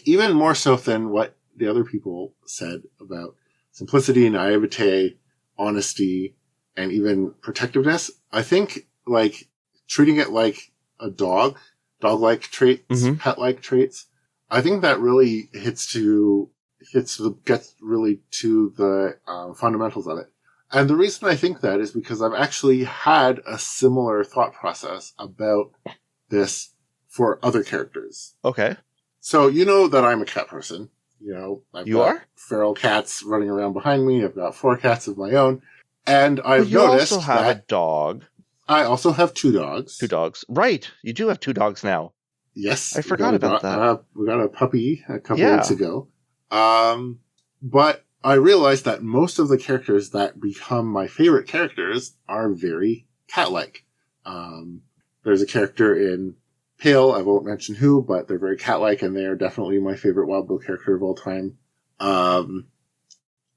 even more so than what the other people said about simplicity, naivete, honesty, and even protectiveness. I think treating it like a dog-like traits, pet-like traits. I think that really gets really to the fundamentals of it. And the reason I think that is because I've actually had a similar thought process about this for other characters. Okay. So you know that I'm a cat person. I've got are? feral cats running around behind me. I've got 4 cats of my own. And I've noticed you also have that a dog. I also have 2 dogs. 2 dogs. Right. You do have 2 dogs now. Yes. I forgot about that. We got a puppy a couple weeks ago. But I realized that most of the characters that become my favorite characters are very cat-like. There's a character in Pale, I won't mention who, but they're very cat-like, and they are definitely my favorite Wild Bill character of all time. And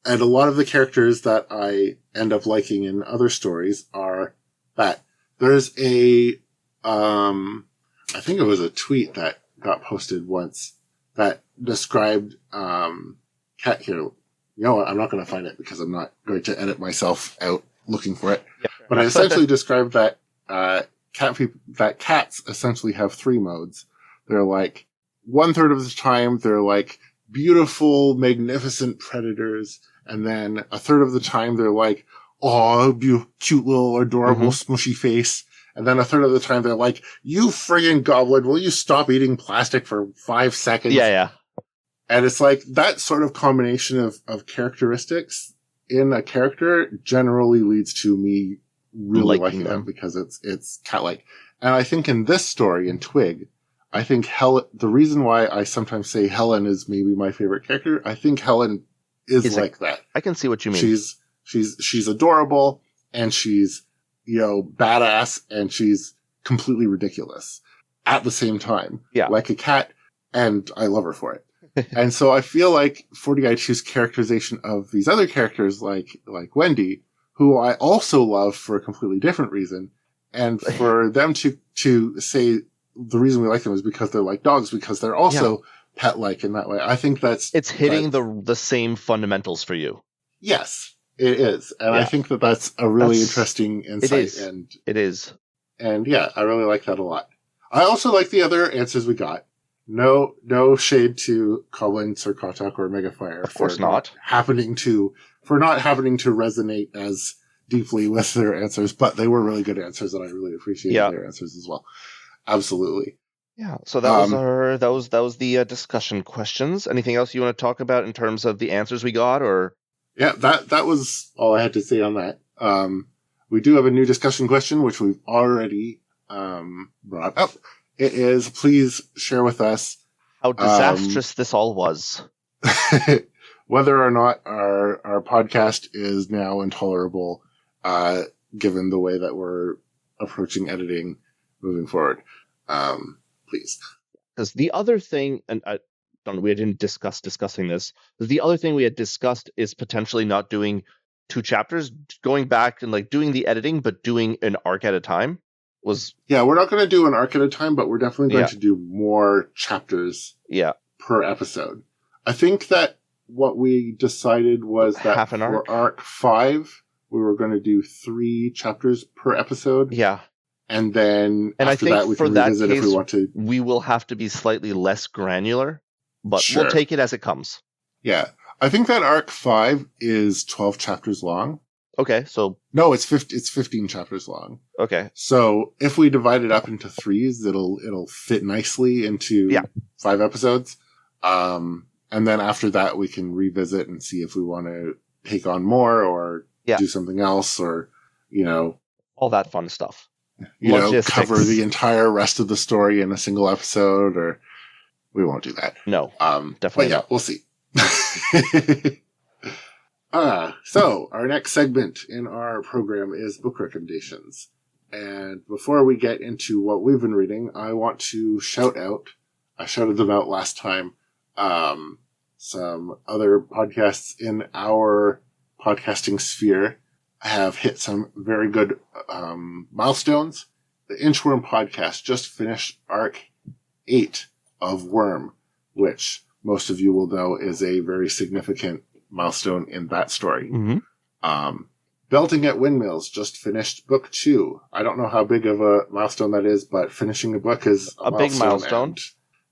a lot of the characters that I end up liking in other stories are that. There's I think it was a tweet that got posted once that described, cat here. You know what? I'm not going to find it because I'm not going to edit myself out looking for it. Yeah. But I essentially described that, that cats essentially have three modes. They're like, 1/3 of the time, they're like beautiful, magnificent predators. And then 1/3 of the time, they're like, oh, cute little adorable smushy face. And then 1/3 of the time, they're like, you friggin' goblin, will you stop eating plastic for 5 seconds? Yeah. And it's like that sort of combination of characteristics in a character generally leads to me really liking them because it's cat-like. And I think in this story, in Twig, I think the reason why I sometimes say Helen is maybe my favorite character, I think Helen is like that. I can see what you mean. She's adorable and she's, badass and she's completely ridiculous at the same time. Yeah. Like a cat, and I love her for it. And so I feel like 40i2's characterization of these other characters like Wendy, who I also love for a completely different reason, and for them to say the reason we like them is because they're like dogs, because they're also pet-like in that way. I think it's hitting the same fundamentals for you. Yes, it is. And I think that's a really interesting insight. It is. And yeah, I really like that a lot. I also like the other answers we got. No shade to Koblenz or Kotok or Megafire. Of course not. For not happening to resonate as deeply with their answers, but they were really good answers and I really appreciated their answers as well. Absolutely. Yeah. So that was the discussion questions. Anything else you want to talk about in terms of the answers we got, or? Yeah, that was all I had to say on that. We do have a new discussion question, which we've already brought up. It is, please share with us how disastrous this all was. Whether or not our podcast is now intolerable, given the way that we're approaching editing moving forward. Please. Because the other thing, and we didn't discussing this. The other thing we had discussed is potentially not doing 2 chapters, going back and doing the editing, but doing an arc at a time. We're not going to do an arc at a time, but we're definitely going to do more chapters per episode. I think that what we decided was that for arc 5, we were going to do 3 chapters per episode. Yeah. And then after that, we can revisit if we want to. We will have to be slightly less granular, but we'll take it as it comes. Yeah. I think that arc 5 is 12 chapters long. Okay, so... No, it's 15 chapters long. Okay. So if we divide it up into 3s, it'll fit nicely into 5 episodes. And then after that, we can revisit and see if we want to take on more or do something else or, all that fun stuff. Cover the entire rest of the story in a single episode, or we won't do that. No, definitely not. We'll see. So our next segment in our program is book recommendations. And before we get into what we've been reading, I want to I shouted them out last time, some other podcasts in our podcasting sphere have hit some very good milestones. The Inchworm podcast just finished arc 8 of Worm, which most of you will know is a very significant milestone in that story. Mm-hmm. Belting at Windmills just finished book 2. I don't know how big of a milestone that is, but finishing a book is a big milestone.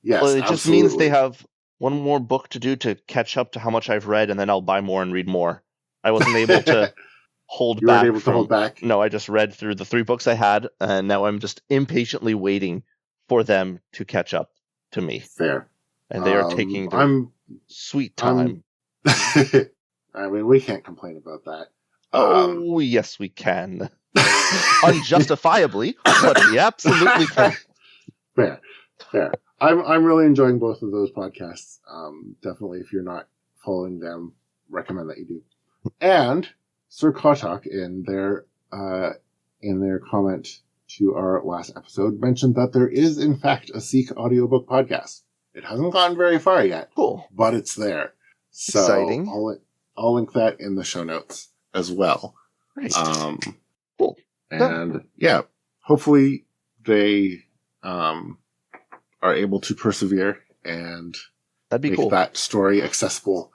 Yes, well, it just means they have one more book to do to catch up to how much I've read, and then I'll buy more and read more. I wasn't able to hold back. No, I just read through the 3 books I had, and now I'm just impatiently waiting for them to catch up to me. Fair. And they are taking their sweet time. I mean, we can't complain about that. Oh, yes, we can. Unjustifiably, but we absolutely can. Fair. I'm really enjoying both of those podcasts. Definitely, if you're not following them, recommend that you do. And Sir Kotak in their comment to our last episode mentioned that there is in fact a Sikh audiobook podcast. It hasn't gone very far yet. Cool. But it's there. So Exciting. I'll link that in the show notes as well. Great. Cool. And yeah, hopefully they are able to persevere and That'd be make cool. that story accessible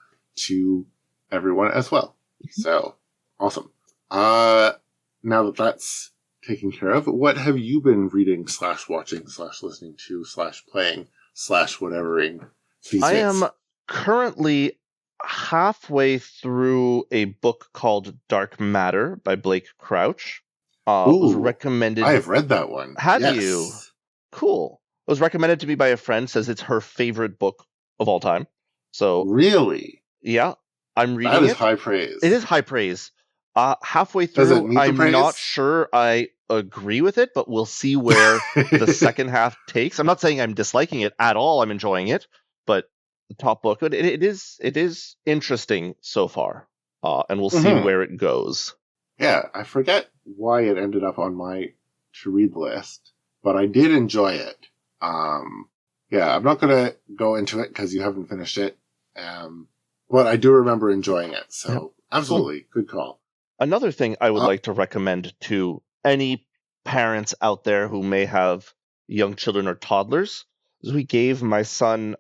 to everyone as well. So awesome. Now that that's taken care of, what have you been reading / watching / listening to / playing / whatevering these I days? am currently halfway through a book called Dark Matter by Blake Crouch. It was recommended. I have read that one. Have Yes. you? Cool. It was recommended to me by a friend. Says it's her favorite book of all time. So Really? yeah, I'm reading That is it. high praise. It is high praise. Halfway Does it through, meet the I'm praise? not sure I agree with it, but we'll see where the second half takes. I'm not saying I'm disliking it at all. I'm enjoying it, but the top book, it is interesting so far, and we'll see where it goes. Yeah, I forget why it ended up on my to read list, but I did enjoy it. Yeah, I'm not going to go into it because you haven't finished it, but I do remember enjoying it. So absolutely, good call. Another thing I would like to recommend to any parents out there who may have young children or toddlers is we gave my son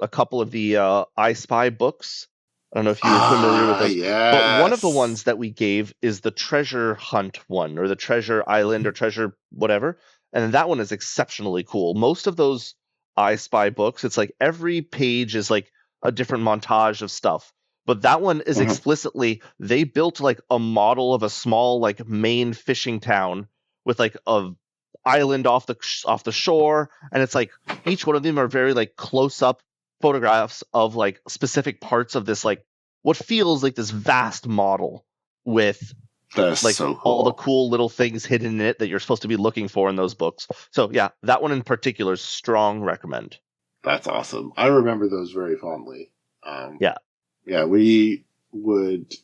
a couple of the I Spy books. I don't know if you're familiar with those. Yes. But one of the ones that we gave is the Treasure Hunt one, or the Treasure Island, or Treasure whatever. And that one is exceptionally cool. Most of those I Spy books, it's like every page is like a different montage of stuff. But that one is explicitly, they built like a model of a small like Maine fishing town with like a island off the shore, and it's like each one of them are very like close up photographs of like specific parts of this like what feels like this vast model with That's like so cool. all the cool little things hidden in it that you're supposed to be looking for in those books. So yeah, that one in particular, strong recommend. That's awesome. I remember those very fondly. Yeah, we would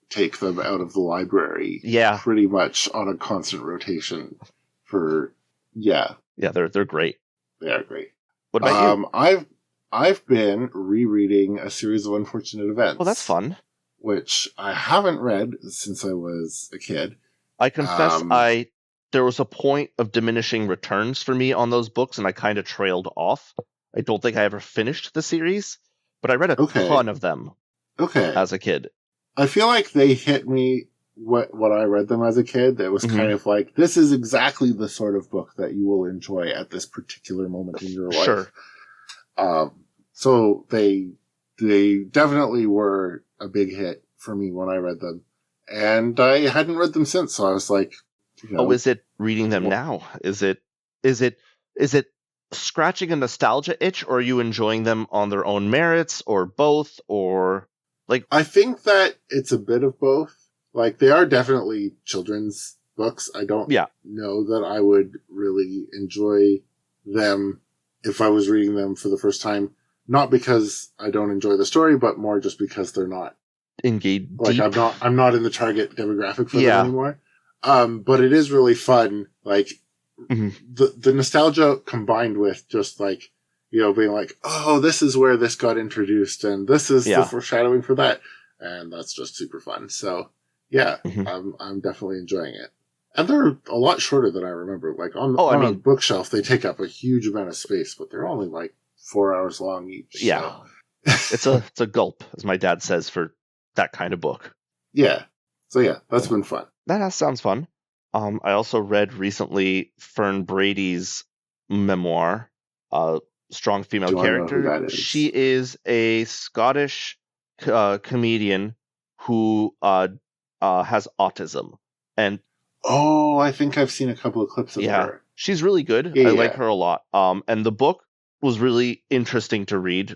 take them out of the library. Yeah, pretty much on a constant rotation. Yeah, they're great. They are great. What about you? I've been rereading A Series of Unfortunate Events. Oh, that's fun. Which I haven't read since I was a kid. I confess, there was a point of diminishing returns for me on those books, and I kind of trailed off. I don't think I ever finished the series, but I read a ton of them. As a kid. I feel like they hit me what I read them as a kid. That was kind of like, this is exactly the sort of book that you will enjoy at this particular moment in your life. Sure. So they definitely were a big hit for me when I read them. And I hadn't read them since, so I was like, is it reading them now? Is it scratching a nostalgia itch, or are you enjoying them on their own merits, or both, or like? I think that it's a bit of both. Like, they are definitely children's books. I don't know that I would really enjoy them if I was reading them for the first time. Not because I don't enjoy the story, but more just because they're not engaged. Like, I'm not in the target demographic for them anymore. But it is really fun. Like, the nostalgia combined with just like, being like, oh, this is where this got introduced, and this is the foreshadowing for that. And that's just super fun. So, yeah, I'm definitely enjoying it. And they're a lot shorter than I remember. Like, on a bookshelf, they take up a huge amount of space, but they're only like 4 hours long each. Yeah. So. It's a gulp, as my dad says, for that kind of book. Yeah. So, yeah, that's been fun. That sounds fun. I also read recently Fern Brady's memoir, Strong Female Character. She is a Scottish comedian who has autism. And I think I've seen a couple of clips of her. She's really good. I like her a lot. And the book was really interesting to read.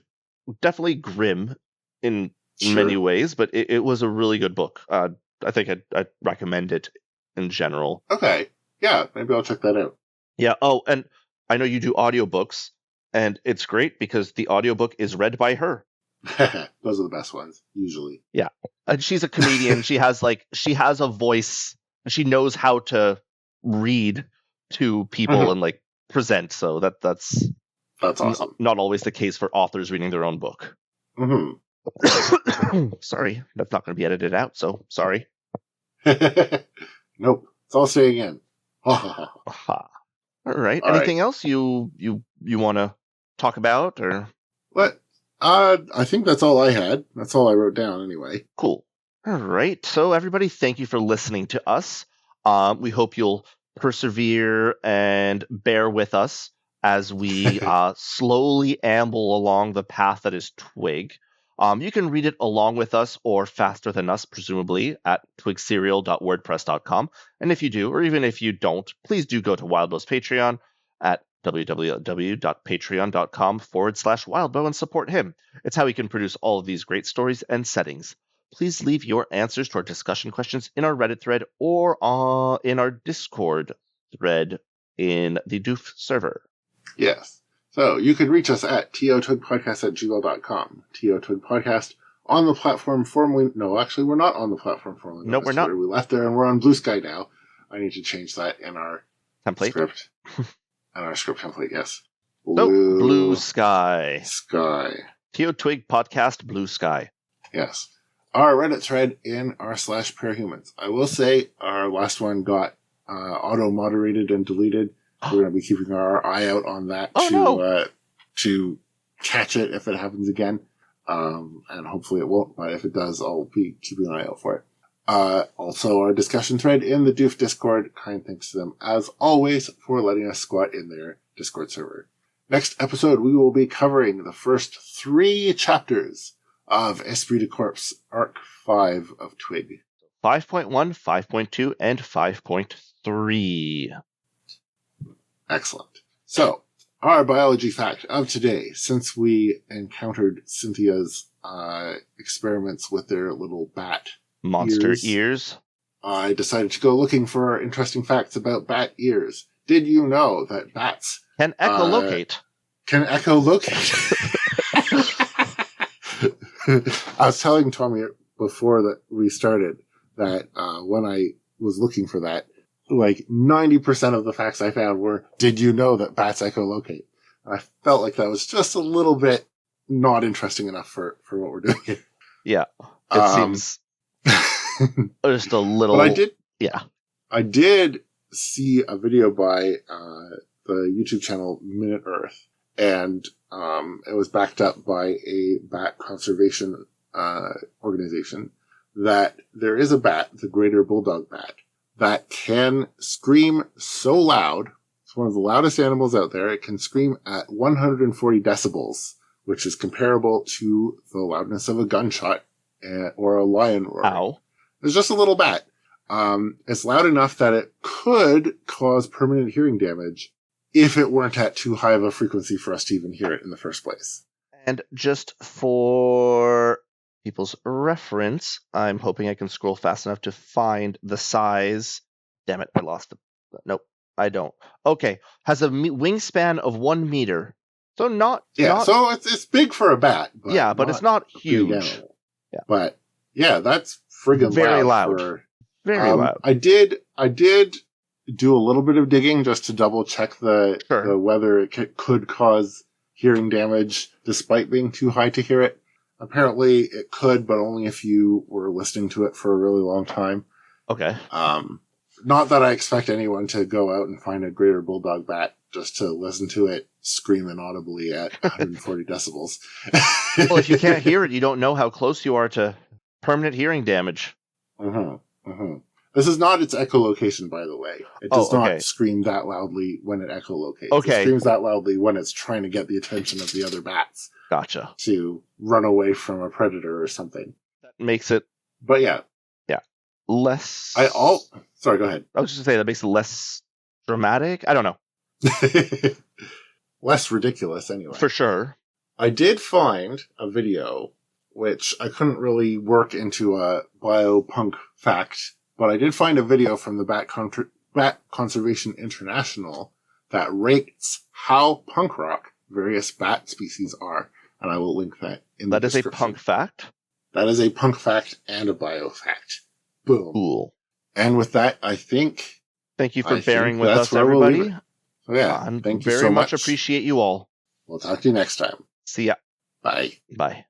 Definitely grim in many ways, but it was a really good book. I think I'd recommend it in general. Okay. Yeah, maybe I'll check that out. Yeah. Oh, and I know you do audiobooks, and it's great because the audiobook is read by her. Those are the best ones, usually. And she's a comedian. She has a voice. She knows how to read to people and like present. So that's awesome. not always the case for authors reading their own book. Sorry, that's not going to be edited out. So sorry. Nope, it's all staying in. Aha. All right. All Anything else you want to talk about or? What? I think that's all I had. That's all I wrote down anyway. Cool. All right. So everybody, thank you for listening to us. We hope you'll persevere and bear with us as we slowly amble along the path that is Twig. You can read it along with us or faster than us, presumably, at twigserial.wordpress.com. And if you do, or even if you don't, please do go to Wildbow's Patreon at www.patreon.com/Wildbow and support him. It's how he can produce all of these great stories and settings. Please leave your answers to our discussion questions in our Reddit thread or in our Discord thread in the Doof server. Yes. So you can reach us at totwigpodcast@gmail.com. totwigpodcast on the platform formerly... No, actually, we're not on the platform formerly. No, we're not. We left there and we're on Blue Sky now. I need to change that in our template. Script. In our script template, yes. Blue Sky. Sky. Twig Podcast Blue Sky. Yes. Our Reddit thread in our /parahumans. I will say our last one got auto-moderated and deleted. We're going to be keeping our eye out on that to catch it if it happens again. And hopefully it won't, but if it does, I'll be keeping an eye out for it. Also, our discussion thread in the Doof Discord. Kind thanks to them, as always, for letting us squat in their Discord server. Next episode, we will be covering the first 3 chapters of Esprit de Corps, Arc 5 of Twig. 5.1, 5.2, and 5.3. Excellent. So, our biology fact of today, since we encountered Cynthia's experiments with their little bat monster ears, I decided to go looking for interesting facts about bat ears. Did you know that bats can echolocate? I was telling Tommy before that we started that when I was looking for that, like 90% of the facts I found were, did you know that bats echolocate? I felt like that was just a little bit not interesting enough for what we're doing here. Yeah. It seems just a little. But I did see a video by the YouTube channel Minute Earth, and it was backed up by a bat conservation organization, that there is a bat, the greater bulldog bat, that can scream so loud. It's one of the loudest animals out there. It can scream at 140 decibels, which is comparable to the loudness of a gunshot or a lion roar. Ow. It's just a little bat. It's loud enough that it could cause permanent hearing damage if it weren't at too high of a frequency for us to even hear it in the first place. And just for people's reference, I'm hoping I can scroll fast enough to find the size. Damn it, I lost it. Nope, I don't. Okay, has a wingspan of 1 meter. So so it's big for a bat. But it's not huge. Yeah. But yeah, that's friggin' very loud. Very loud. I did do a little bit of digging just to double check the whether it could cause hearing damage despite being too high to hear it. Apparently it could, but only if you were listening to it for a really long time. Okay. Not that I expect anyone to go out and find a greater bulldog bat just to listen to it scream inaudibly at 140 decibels. Well, if you can't hear it, you don't know how close you are to permanent hearing damage. This is not its echolocation, by the way. It does not scream that loudly when it echolocates. Okay. It screams that loudly when it's trying to get the attention of the other bats. Gotcha. To run away from a predator or something. That makes it... But yeah. Yeah. Less... Sorry, go ahead. I was just going to say, that makes it less dramatic? I don't know. Less ridiculous, anyway. For sure. I did find a video, which I couldn't really work into a biopunk fact, but I did find a video from the Bat Conservation International that rates how punk rock various bat species are. and I will link that in the That is a description. punk fact. That is a punk fact and a bio fact. Boom. Cool. And with that, I think... Thank you for I bearing think with that's us, where we'll leave everybody. it. So yeah, I thank you very so much much. appreciate you all. We'll talk to you next time. See ya. Bye. Bye.